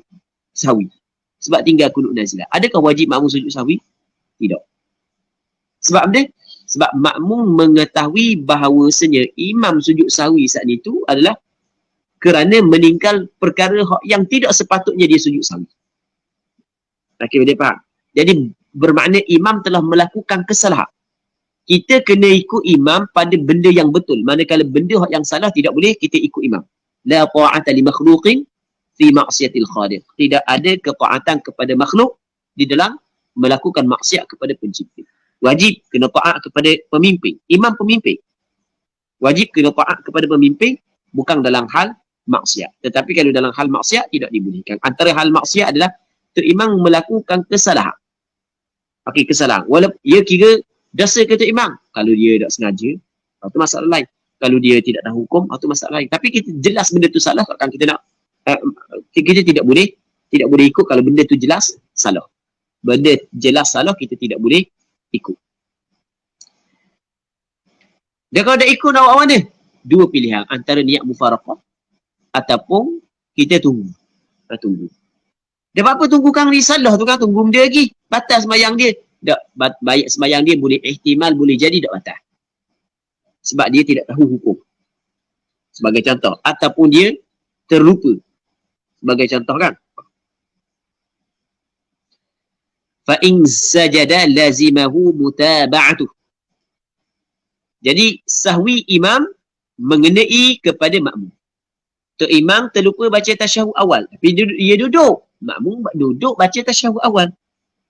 sahwi. Sebab tinggal kunut nazilah. Adakah wajib makmum sujud sahwi? Tidak. Sebab apa? Sebab makmum mengetahui bahawasanya imam sujud sahwi saat itu adalah kerana meninggal perkara yang tidak sepatutnya dia sujud sahwi. Okey, boleh faham? Jadi bermakna imam telah melakukan kesalahan. Kita kena ikut imam pada benda yang betul. Manakala benda yang salah tidak boleh kita ikut imam. La ta'ata li makhluqin fi ma'siyatil khaliq. Tidak ada ketaatan kepada makhluk di dalam melakukan maksiat kepada pencipta. Wajib kena taat kepada pemimpin. Imam pemimpin. Wajib kena taat kepada pemimpin bukan dalam hal maksiat. Tetapi kalau dalam hal maksiat tidak dibolehkan. Antara hal maksiat adalah tu imam melakukan kesalahan. Okey, kesalahan. Walaupun ia kira dosa kata imam. Kalau dia tak sengaja, itu masalah lain. Kalau dia tidak tahu hukum, itu masalah lain. Tapi kita jelas benda tu salah, kan kita nak kita tidak boleh ikut kalau benda tu jelas salah. Benda jelas salah kita tidak boleh ikut. Dan kalau dah ikut nak buat mana? Dua pilihan, antara niat mufaraqah ataupun kita tunggu. Dia apa tunggu kang risalah tu kan, tunggu dia lagi. Batas sembahyang dia. Tak baik sembahyang dia boleh ihtimal boleh jadi tak batal. Sebab dia tidak tahu hukum. Sebagai contoh. Ataupun dia terlupa. Sebagai contoh kan. Fa in sajada lazimahu mutaba'atuh. Jadi sahwi imam mengenai kepada makmum. Tu imam terlupa baca tasyahud awal. Tapi dia duduk. Makmum duduk baca tasyahud awal.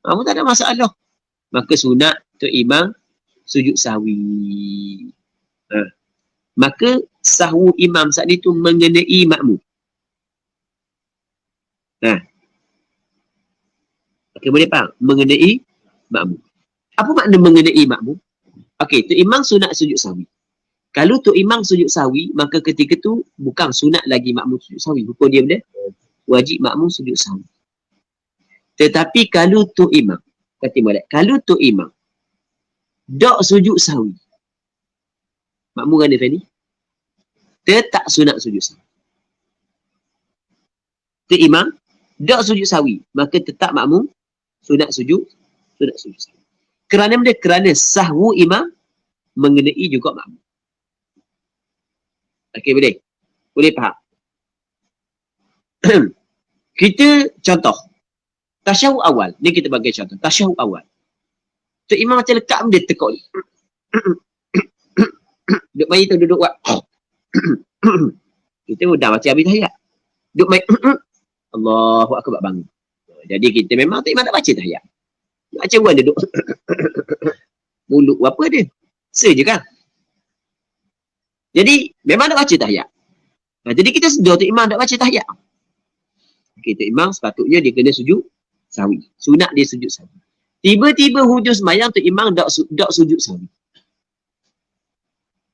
Makmum tak ada masalah. Maka sunat tu imam sujud sahwi. Maka sahwu imam saat itu mengenai makmum. Okey, boleh faham? Mengenai makmum. Apa makna mengenai makmum? Okey, tu imam sunat sujud sahwi. Kalau tu imam sujud sahwi, maka ketika tu bukan sunat lagi makmum sujud sahwi. Hukum dia benda? Wajib makmum sujud sahwi. Tetapi kalau tu imam, kata balik, kalau tu imam tak sujud sahwi, makmum kan dia Fanny? Dia tak sunat sujud sahwi. Tu imam tak sujud sahwi, maka tetap makmum sunat sujud sahwi. Kerana benda? Kerana sahwu imam mengenai juga makmum. Okey, boleh? Boleh faham? Kita contoh. Tasyahud awal. Ni kita bagi contoh. Tasyahud awal. Tu imam macam lekat dia tekuk ni. Duk main tu duduk buat. Kita dah baca habis tahiyat. Duk main. Allahu akbar bangun. Jadi kita memang tu imam tak baca tahiyat. Macam mana duduk. Mulut apa dia? Je kan? Jadi memang tak baca tahiyat. Jadi kita sedar tu imam tak baca tahiyat. Okey, tu imam sepatutnya dia kena sujud sahwi. Sunat dia sujud sahwi. Tiba-tiba hujung sembahyang tu imam tak sujud sahwi.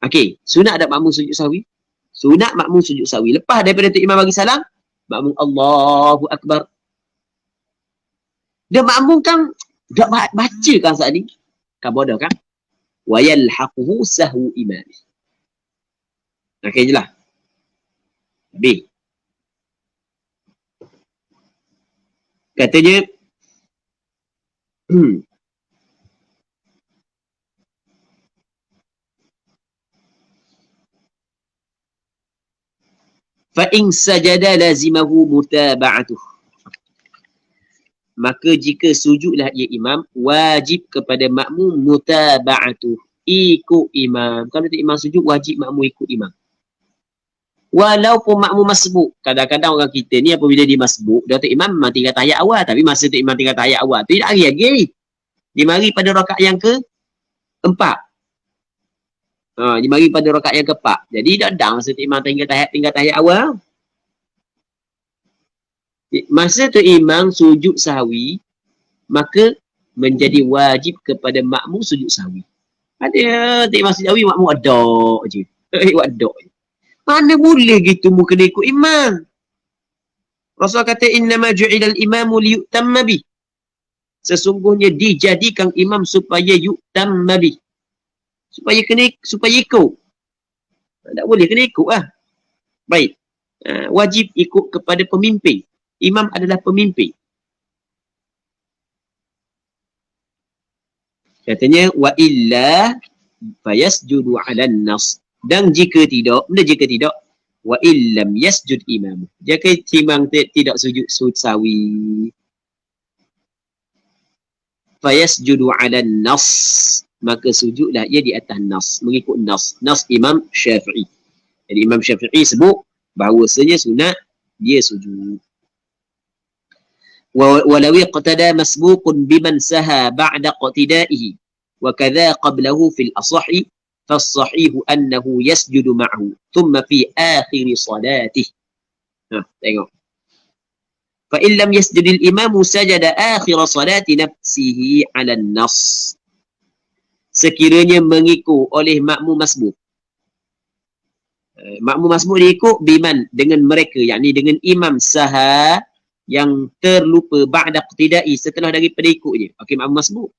Okey, sunat tak makmum sujud sahwi? Sunat makmum sujud sahwi. Lepas daripada tu imam bagi salam, makmum Allahu akbar. Dia makmum kan tak baca kan saat ni? Kan bodoh kan? Wa yalhaquhu sahwu imam. Okey je lah. Habis. Katanya Fa in sajada lazimahu mutaba'atuh. Maka jika sujudlah ia imam, wajib kepada makmum mutaba'atuh, ikut imam. Kalau tu imam sujud, wajib makmum ikut imam. Walaupun makmum masbuk. Kadang-kadang orang kita ni apabila dia masbuk, dia tu imam memang tinggal tahiyat awal. Tapi masa tu imam tinggal tahiyat awal tu, dia lari lagi. Dia mari pada rakaat yang keempat. Dia mari pada rakaat yang keempat. Jadi dadang masa tu imam tinggal tahiyat awal. Masa tu imam sujud sahwi, maka menjadi wajib kepada makmum sujud sahwi. Ada tak imam sujud sahwi, makmum adok je. Adok je. Mana boleh gitu mu kena ikut imam. Rasul kata innama ju'ilal imamu liyutamma bih. Sesungguhnya dijadikan imam supaya yutamma bih. Supaya ikut. Tak boleh kena ikut lah. Baik. Wajib ikut kepada pemimpin. Imam adalah pemimpin. Katanya wa illa fayasjudu 'alan nas. Dan jika tidak, wa illam yasjud imam. Jika imam tidak sujud sahwi, fayasjudu 'alan nas, maka sujudlah ia di atas nas, mengikut nas. Nas Imam Syafi'i. Jadi Imam Syafi'i sebut bahawasanya sunat dia sujud. Walau iqtada masbuqun biman saha ba'da qatidaihi wa kadha qablahu fil asahi فالصحيح أنه يسجد معه ثم في آخر صلاته. Tengok. فإن لم يسجد الإمام سجد آخر صلاة نفسه على النص. Sekiranya mengikut oleh makmum masbuk. Makmum masbuk diikut biman, dengan mereka, yakni dengan imam saha yang terlupa ba'da qtidai, setelah daripada ikut je. Okey, makmum masbuk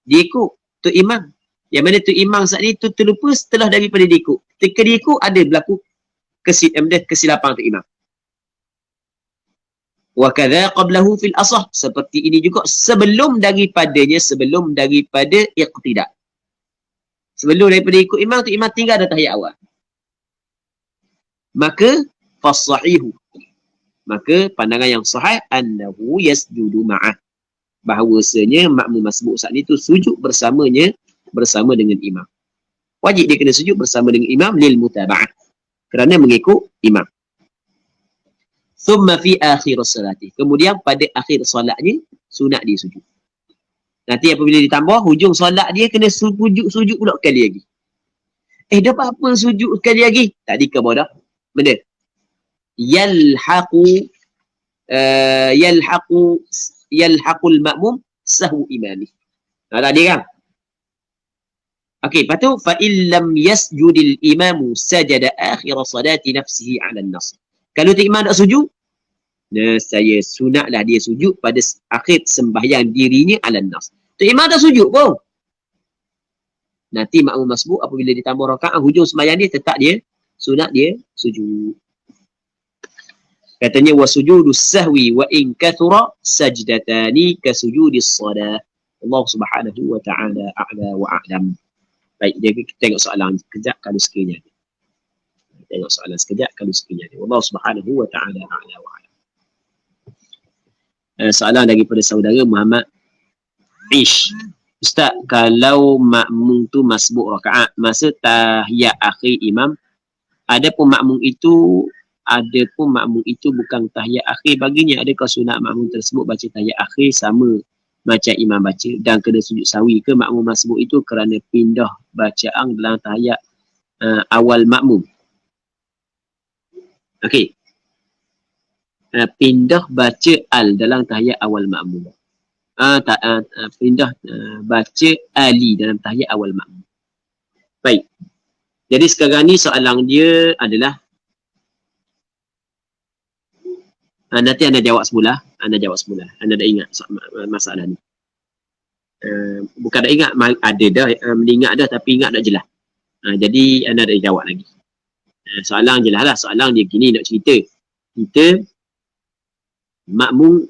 dia ikut tu imam. Yang mana tu imam saat ni tu terlupa setelah daripada diikut. Ketika diikut ada berlaku kesilapan tu imam. Wa kadza qablahu fil asah. Seperti ini juga sebelum daripada iqtida. Sebelum daripada ikut imam tu imam tinggal dah tahiyat awal. Maka fasahihu. Maka pandangan yang sahih annahu yasjudu ma'ah. Bahawasanya makmum masbuk saat ni tu sujud bersama dengan imam. Wajib dia kena sujud bersama dengan imam lil mutaba'ah, kerana mengikut imam. Thumma fi akhir salati. Kemudian pada akhir solatnya sunat dia sujud. Nanti apabila ditambah hujung solat dia kena sujud pula sekali lagi. Dah apa sujud sekali lagi? Tadi ke bawah dah. Benda yalhaqul ma'mum sahwu imami. Tadi kan? Okey, lepas tu fa illam yasjudil imamu sajada akhir salati nafsihi 'ala an-nas. Kalau tu imam tak sujud, saya sunatlah dia sujud pada akhir sembahyang dirinya 'ala an-nas. Tu imam tak sujud pun. Nanti makmum masbuk apabila ditambah rakaat hujung sembahyang dia tetap dia sunat dia sujud. Katanya wasujudus sahwi wa in kathura sajdatani ka sujudis salah. Allah Subhanahu wa ta'ala a'la wa a'lam. Baik, kita tengok soalan sekejap kalau sekiranya ada. Tengok soalan sekejap kalau sekiranya ada. Allah Subhanahu wa ta'ala a'la wa a'lam. Soalan daripada saudara Muhammad Ish. Ustaz, kalau makmum tu masbuk rakaat masa tahiyat akhir imam, adapun makmum itu bukan tahiyat akhir baginya, adakah sunat makmum tersebut baca tahiyat akhir sama macam imam baca dan kena sujud sahwi ke makmum masbuk itu kerana pindah bacaan dalam tahiyat awal makmum? Okey. Pindah baca al dalam tahiyat awal makmum. Pindah baca ali dalam tahiyat awal makmum. Baik. Jadi sekarang ni soalan dia adalah nanti anda jawab semula. Anda dah ingat masalah ni. Bukan dah ingat, ada dah, ingat dah tapi ingat tak jelas. Jadi anda dah jawab lagi. Soalan jelas lah. Soalan dia gini nak cerita. Kita makmum,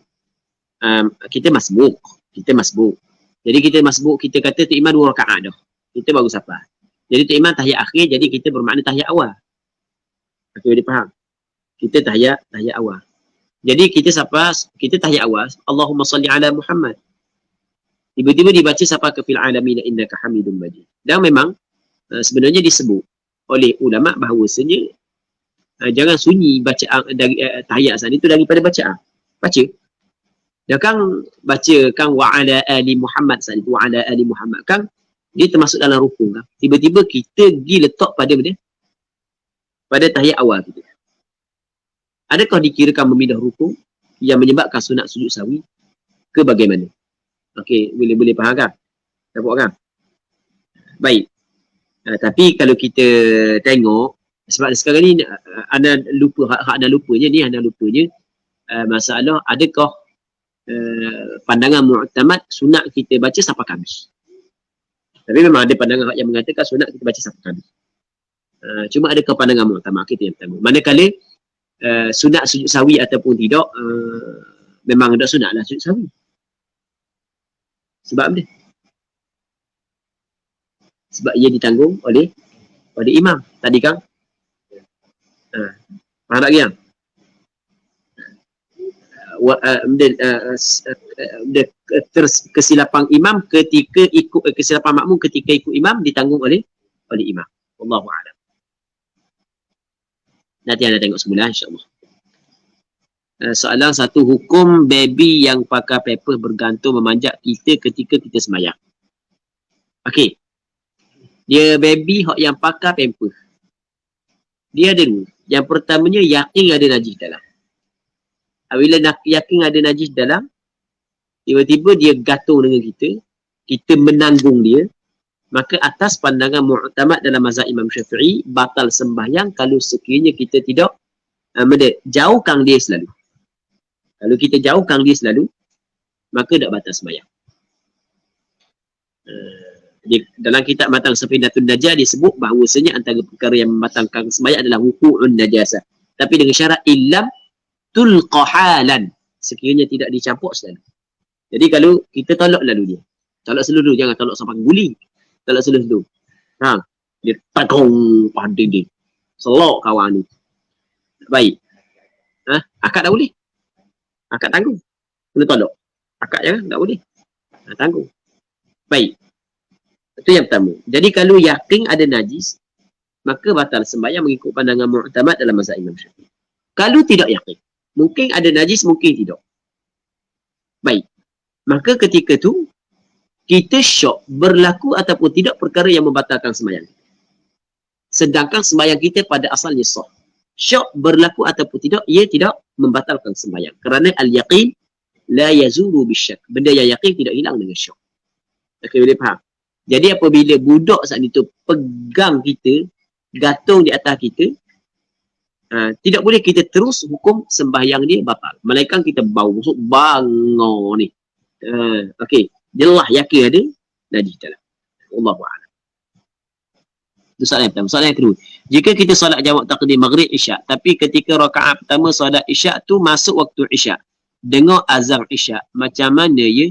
kita masbuk. Kita masbuk. Jadi kita masbuk, kita kata tu imam 2 rakaat dah. Kita baru safar. Jadi tu imam tahiyat akhir, jadi kita bermakna tahiyat awal. Okey, boleh faham? Kita tahiyat awal. Jadi kita safar, kita tahiyat awal, Allahumma salli ala Muhammad. Tiba-tiba dibaca safar ke fil alamin innaka Hamidum Majid. Dan memang sebenarnya disebut oleh ulama bahawasanya jangan sunyi bacaan dari tahiyat saat itu daripada bacaan. Baca. Dia kan baca kan wa ala ali Muhammad saat itu, wa ala ali Muhammad kan dia termasuk dalam rukun kan. Tiba-tiba kita pergi letak pada mana? Pada tahiyat awal kita. Adakah dikirakan memindah rukun yang menyebabkan sunat sujud sahwi ke bagaimana? Okey, boleh faham kan? Nampak kan? Baik. Tapi kalau kita tengok, sebab sekarang ni anda lupa, anda lupanya masalah adakah pandangan mu'tamad sunat kita baca sampai Khamis. Tapi memang ada pandangan yang mengatakan sunat kita baca sampai Khamis. Cuma adakah pandangan mu'tamad kita yang pertama. Manakala sunat sujud sahwi ataupun tidak, memang ada sunat lah sujud sahwi. Sebab apa? Sebab ia ditanggung oleh imam. Tadi kan? Faham tak yang? Kesilapan imam ketika ikut, kesilapan makmum ketika ikut imam ditanggung oleh imam. Wallahu a'lam. Nanti anda tengok semula insya-Allah. Soalan satu, hukum baby yang pakai paper bergantung memanjat kita ketika kita semayang. Okey. Dia baby yang pakai paper. Dia ada dua. Yang pertamanya yakin ada najis dalam. Bila yakin ada najis dalam, tiba-tiba dia gantung dengan kita menanggung dia, maka atas pandangan mu'tamad dalam mazhab Imam Syafi'i, batal sembahyang kalau sekiranya kita tidak jauhkan dia selalu. Kalau kita jauhkan dia selalu, maka tak batal sembahyang. Dalam kitab Matang Safinatun Najah disebut bahawasanya antara perkara yang membatalkan sembahyang adalah wuqu'un najasah. Tapi dengan syarat illam tulqahalan, sekiranya tidak dicampur selalu. Jadi kalau kita tolak lalu dia, tolak seluruh, jangan tolak sampai guli, tolak seluruh. Dia takong pada dia, selok kawan ni. Baik. Akad dah boleh. Akad tanggung. Kena tolak. Akad jangan, tak boleh. Tanggung. Baik. Itu yang pertama. Jadi kalau yakin ada najis, maka batal sembahyang mengikut pandangan mu'tamad dalam mazhab Imam Syafi'i. Kalau tidak yakin, mungkin ada najis, mungkin tidak. Baik. Maka ketika tu, kita syok berlaku ataupun tidak perkara yang membatalkan sembahyang. Sedangkan sembahyang kita pada asalnya sah. Syok berlaku ataupun tidak, ia tidak membatalkan sembahyang. Kerana al-yaqin la yazulu bisyak. Benda yang yakin tidak hilang dengan syok. Okey, boleh faham? Jadi apabila budak saat itu pegang kita, gantung di atas kita, tidak boleh kita terus hukum sembahyang dia batal. Melainkan kita masuk bangun ni. Okey, jelas yakin ada najis dalam. Allahu a'lam. Itu soalan yang pertama. Soalan yang kedua, jika kita solat jamak taqdim maghrib isyak, tapi ketika rakaat pertama solat isyak tu masuk waktu isyak, dengar azan isyak, macam mana ya?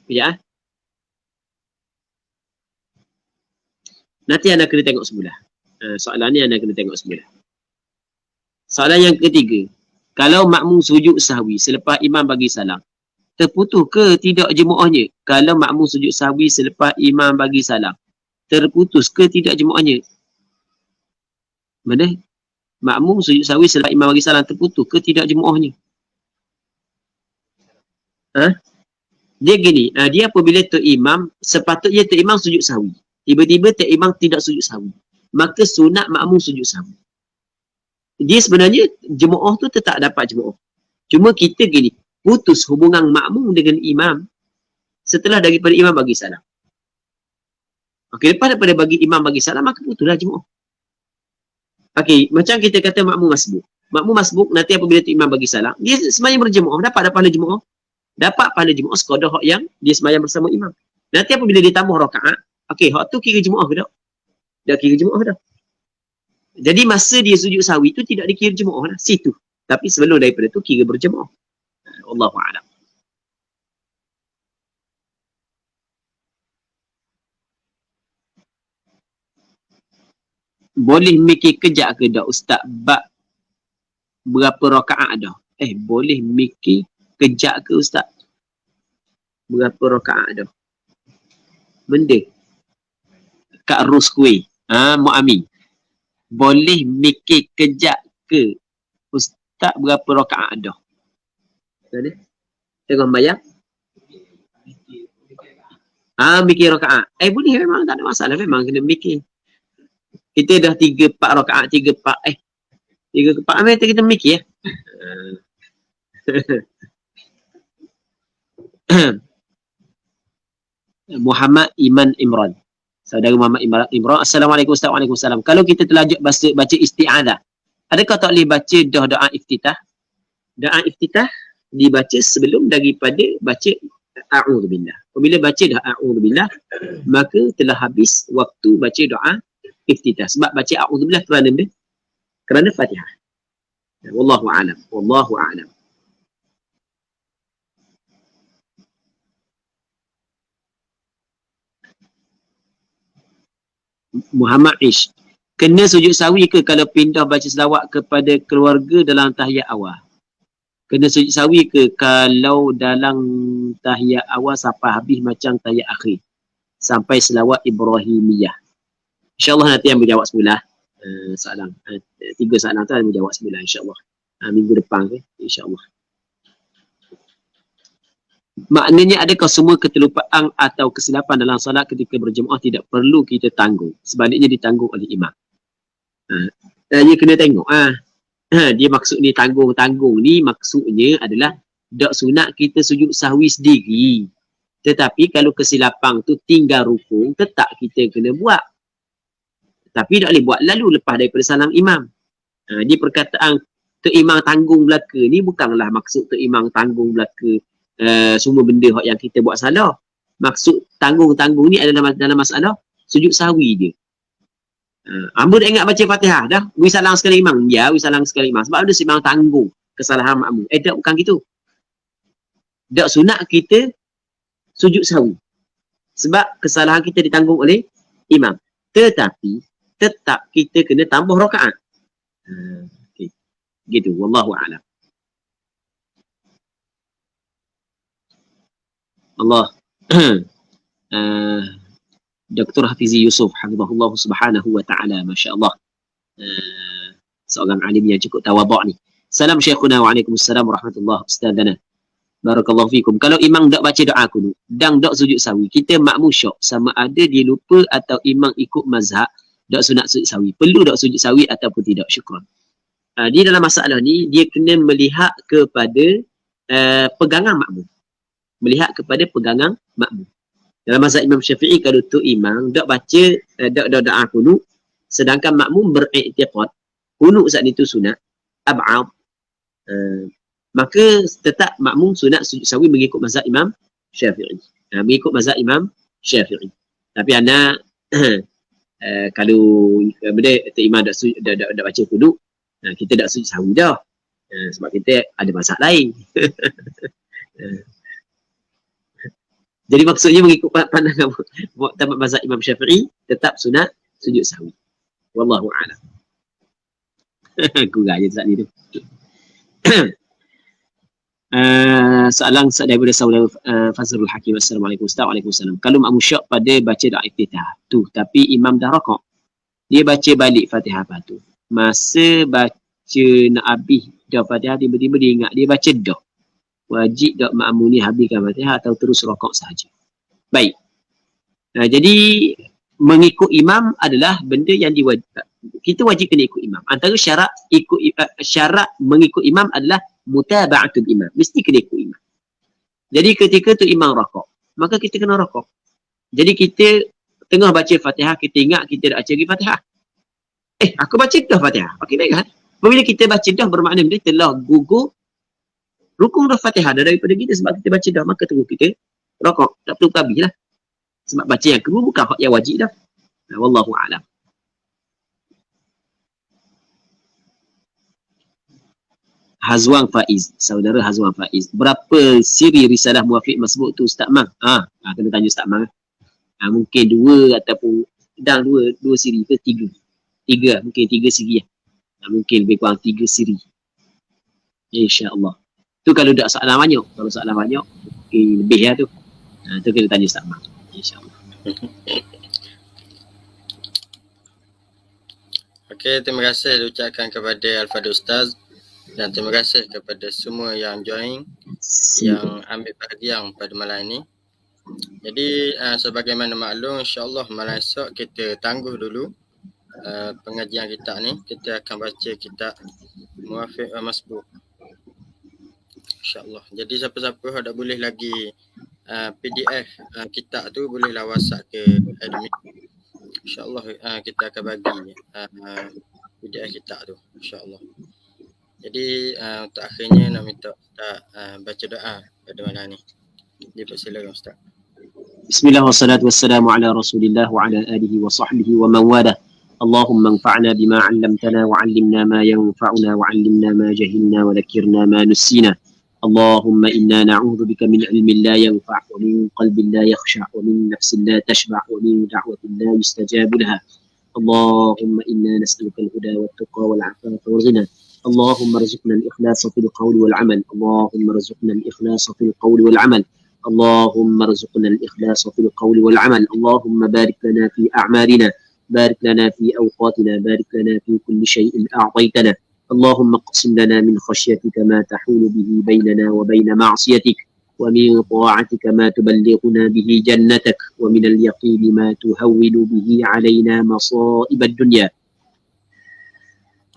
Ya. Nanti anda kena tengok semula. Soalan ni anda kena tengok semula. Soalan yang ketiga, kalau makmum sujud sahwi selepas imam bagi salam, terputus ke tidak jemaahnya? Kalau makmum sujud sahwi selepas imam bagi salam, terputus ke tidak jemaahnya? Mana? Makmum sujud sahwi selepas imam bagi salam, terputus ke tidak jemaahnya? Dia gini, dia apabila tu imam, sepatutnya tu imam sujud sahwi. Tiba-tiba tu imam tidak sujud sahwi. Maka sunat makmum sujud sahwi. Dia sebenarnya jemaah tu tetap dapat jemaah. Cuma kita gini, putus hubungan makmum dengan imam setelah daripada imam bagi salam. Okey, lepas daripada bagi imam bagi salam, maka putuslah jemaah. Okey, macam kita kata makmum masbuk. Makmum masbuk nanti apabila tu imam bagi salam, dia semayang berjemaah, dapat pahala jemaah. Dapat pahala jemaah sekadar hak yang dia semayang bersama imam. Nanti apabila dia tambah rakaat, okey, hak tu kira jemaah ke tak? Dah kira jemaah dah. Jadi masa dia sujud sahwi tu tidak dikira jemaah lah, situ. Tapi sebelum daripada tu kira berjemaah. Wallahu a'lam. Boleh mikir kejap ke dak ustaz bab berapa rakaat dah? Boleh mikir kejap ke ustaz? Berapa rakaat dah? Benda. Kak Ruskui. Mu'ami. Boleh mikir kejap ke ustaz berapa rakaat dah? Tadi? Tengok bayang. Mikir rakaat. Boleh memang tak ada masalah. Memang kena mikir. Kita dah 3-4 rakaat, 3-4. 3-4 memang kita mikir ya. Muhammad Iman Imran. Saudara Muhammad Imran. Assalamualaikum Ustaz. Waalaikumsalam. Kalau kita telah baca isti'adah, adakah tak boleh baca doa iftitah? Doa iftitah dibaca sebelum daripada baca a'udzubillah. Apabila baca dah a'udzubillah, maka telah habis waktu baca doa iftitah. Sebab baca a'udzubillah kerana Fatihah. Wallahu a'lam. Wallahu a'lam. Muhammad Ish. Kena sujud sawi ke kalau pindah baca selawat kepada keluarga dalam tahiyat awal? Kena sujud sawi ke kalau dalam tahiyat awal sampai habis macam tahiyat akhir? Sampai selawat Ibrahimiyah. InsyaAllah nanti yang menjawab semula. Soalan. 3 soalan tu yang menjawab semula insyaAllah. Minggu depan ke? InsyaAllah. Maknanya adakah semua keterlupaan atau kesilapan dalam solat ketika berjemaah tidak perlu kita tanggung? Sebaliknya ditanggung oleh imam. Dia kena tengok. Dia maksud ni tanggung-tanggung ni maksudnya adalah tak sunat kita sujud sahwi sendiri. Tetapi kalau kesilapan tu tinggal rukun, tetap kita kena buat. Tapi tak boleh buat lalu lepas daripada salam imam. Dia perkataan Tok Imam tanggung belaka ni bukanlah maksud Tok Imam tanggung belaka semua benda yang kita buat salah. Maksud tanggung-tanggung ni adalah dalam masalah sujud sahwi dia. Hamba dah ingat baca Fatihah dah. Wi salam sekali imam. Ya, wi salam sekali imam. Sebab ada semang tanggung kesalahan makmum. Tak bukan gitu. Tak sunat kita sujud sahwi. Sebab kesalahan kita ditanggung oleh imam. Tetapi tetap kita kena tambah rakaat. Okay. Gitu. Wallahu a'lam. Allah. Dr. Hafizi Yusuf hafizahullah subhanahu wa ta'ala, masya-Allah. Seorang alim yang cukup tawaduk ni. Salam syekhuna wa alaikumussalam warahmatullahi ustazana. Barakallahu fikum. Kalau imam tak baca doa kunut dan tak sujud sawi, kita makmum syok sama ada dia lupa atau imam ikut mazhab tak sunat sujud sawi. Perlu tak sujud sawi ataupun tidak? Syukran. Di dalam masalah ni dia kena melihat kepada pegangan makmum. Melihat kepada pegangan makmum. Dalam mazhab Imam Syafi'i kalau tu imam tak baca doa kunut sedangkan makmum beriktiqad kunut saat itu sunat ab'ad, maka tetap makmum sunat sujud sawi mengikut mazhab Imam Syafi'i. Mengikut mazhab Imam Syafi'i. Tapi anda kalau benda tu imam dak baca kunut, kita dak sujud sawi dah. Sebab kita ada mazhab lain. Jadi maksudnya mengikut pandangan muktamad mazhab Imam Syafi'i tetap sunat sujud sahwi. Wallahu a'lam. Kurang je saat ni tu. Soalan daripada saudara Fazrul Hakim. Assalamualaikum Ustaz. Waalaikumsalam. Kalau makmum syak pada baca doa iftitah tu tapi imam dah rakaat, dia baca balik Fatihah apa tu. Masa baca nak habis dah Fatihah tiba-tiba dia ingat dia baca dah. Wajib tak makmum ni habiskan Fatihah atau terus rakaat sahaja? Baik. Jadi mengikut imam adalah benda yang diwajibkan. Kita wajib kena ikut imam. Antara syarat syarat mengikut imam adalah mutaba'atul imam. Mesti kena ikut imam. Jadi ketika tu imam rakaat, maka kita kena rakaat. Jadi kita tengah baca Fatihah, kita ingat kita dah baca lagi Fatihah. Aku baca dah Fatihah. Okey, baik kan? Apabila kita baca dah bermakna dia telah gugur rukun dah Fatihah dah daripada kita sebab kita baca dah, maka tunggu kita rakaat. Tak perlu habis lah. Sebab baca yang kedua bukan hak yang wajib dah. Wallahu a'lam. Hazwan Faiz, saudara Hazwan Faiz. Berapa siri risalah Muwafiq Masbuk tu Ustaz Mang? Kena tanya Ustaz Mang. Mungkin 2 ataupun sedang 2 siri ke 3. 3, mungkin 3 siri lah. Mungkin lebih kurang 3 siri. InsyaAllah. Tu kalau tak soalan banyak. Kalau soalan banyak, mungkin lebih lah tu. Tu kena tanya Ustaz Mang. InsyaAllah. Okey, terima kasih diucapkan kepada Al-Fadhil Ustaz. Dan terima kasih kepada semua yang join, yang ambil bahagian pada malam ini. Jadi sebagaimana maklum, insyaAllah malam esok kita tangguh dulu pengajian kita ni. Kita akan baca kitab Muwafiq Masbuk, insyaAllah. Jadi siapa-siapa yang tak boleh lagi PDF kitab tu, bolehlah WhatsApp ke admin. InsyaAllah kita akan bagi PDF kitab tu, insyaAllah. Jadi untuk akhirnya nak minta Ustaz baca doa pada malam ni. Dipersilakan Ustaz. Bismillah wassalatu wassalamu ala Rasulillah wa ala alihi wa sahbihi wa man walah. Allahumma anfa'na bima 'allamtana wa 'allimna ma yanfa'una wa 'allimna ma jahilna wa dhakkirna ma nussina. Allahumma inna na'udzu bika min 'ilmin la yanfa' wa min qalbin la yakhsha' wa min nafsin la tashba' wa min da'watin la yustajabu laha. Allahumma inna nas'aluka al-huda wat-tuqa wal-'afafa wal-ghina. اللهم ارزقنا الإخلاص في القول والعمل اللهم ارزقنا الإخلاص في القول والعمل اللهم ارزقنا الإخلاص في القول والعمل اللهم بارك لنا في أعمالنا بارك لنا في أوقاتنا بارك لنا في كل شيء أعطيتنا اللهم اقسم لنا من خشيتك ما تحول به بيننا وبين معصيتك ومن طاعتك ما تبلغنا به جنتك ومن اليقين ما تهون به علينا مصائب الدنيا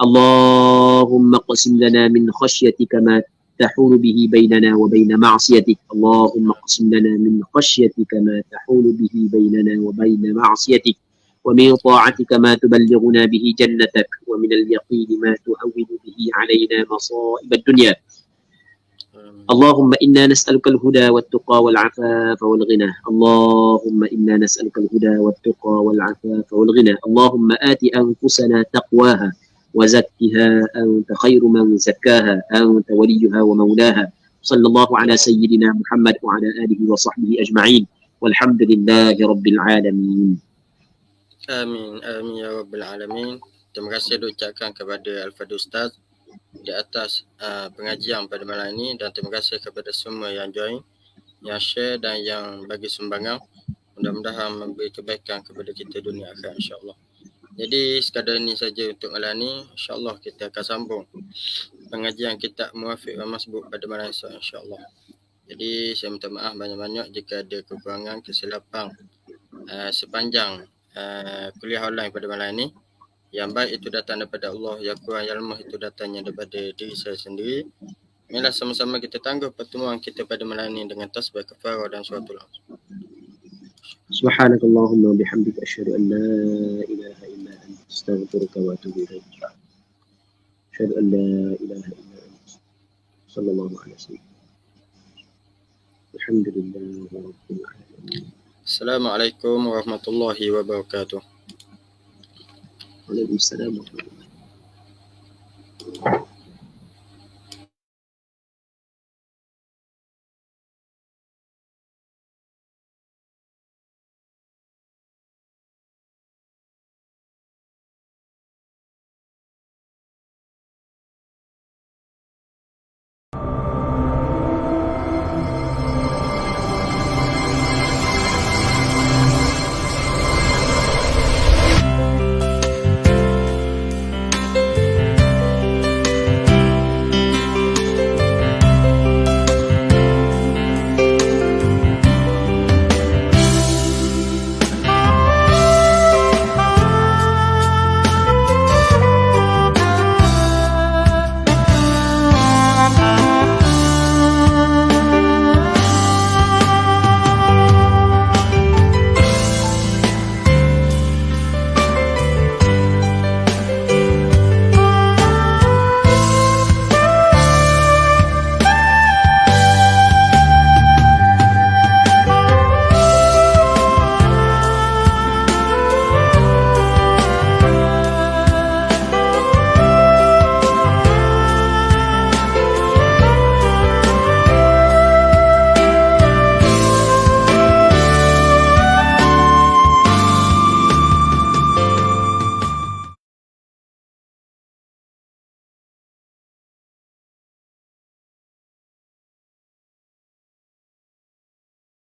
اللهم اقسم لنا من خشيتك ما تحول به بيننا وبين معصيتك اللهم اقسم لنا من خشيتك ما تحول به بيننا وبين معصيتك ومن طاعتك ما تبلغنا به جنتك ومن اليقين ما تهون به علينا مصائب الدنيا اللهم إنا نسألك الهدى والتقى والعفاف والغنى اللهم إنا نسألك الهدى والتقى والعفاف والغنى اللهم آت أنفسنا تقواها وزكها أنت خير من زكاها أنت وليها ومولاها صلى الله على سيدنا محمد وعلى آله وصحبه أجمعين والحمد لله رب العالمين. Amin, amin ya Rabbal Alamin. Terima kasih diucapkan kepada Al-Fadhil Ustaz di atas pengajian pada malam ini, dan terima kasih kepada semua yang join, yang share dan yang bagi sumbangan. Mudah-mudahan memberi kebaikan kepada kita dunia akhirat, insya-Allah. Jadi sekadar ini saja untuk malam ni. InsyaAllah kita akan sambung pengajian kitab Muwafiq Masbuk pada malam esok, insyaAllah. Jadi saya minta maaf banyak-banyak jika ada kekurangan, kesilapan sepanjang kuliah online pada malam ini. Yang baik itu datang daripada Allah, yang kurang yang lemah itu datangnya daripada diri saya sendiri. Marilah sama-sama kita tangguh pertemuan kita pada malam ini dengan tasbih kafarah dan suratul Al. سبحانك اللهم وبحمدك أشهد أن لا إله إلا أنت أستغفرك وأتوب إليك أشهد أن لا إله إلا أنت صلى الله عليه وسلم الحمد لله رب العالمين. السلام عليكم ورحمة الله وبركاته. وعليكم السلام ورحمة الله.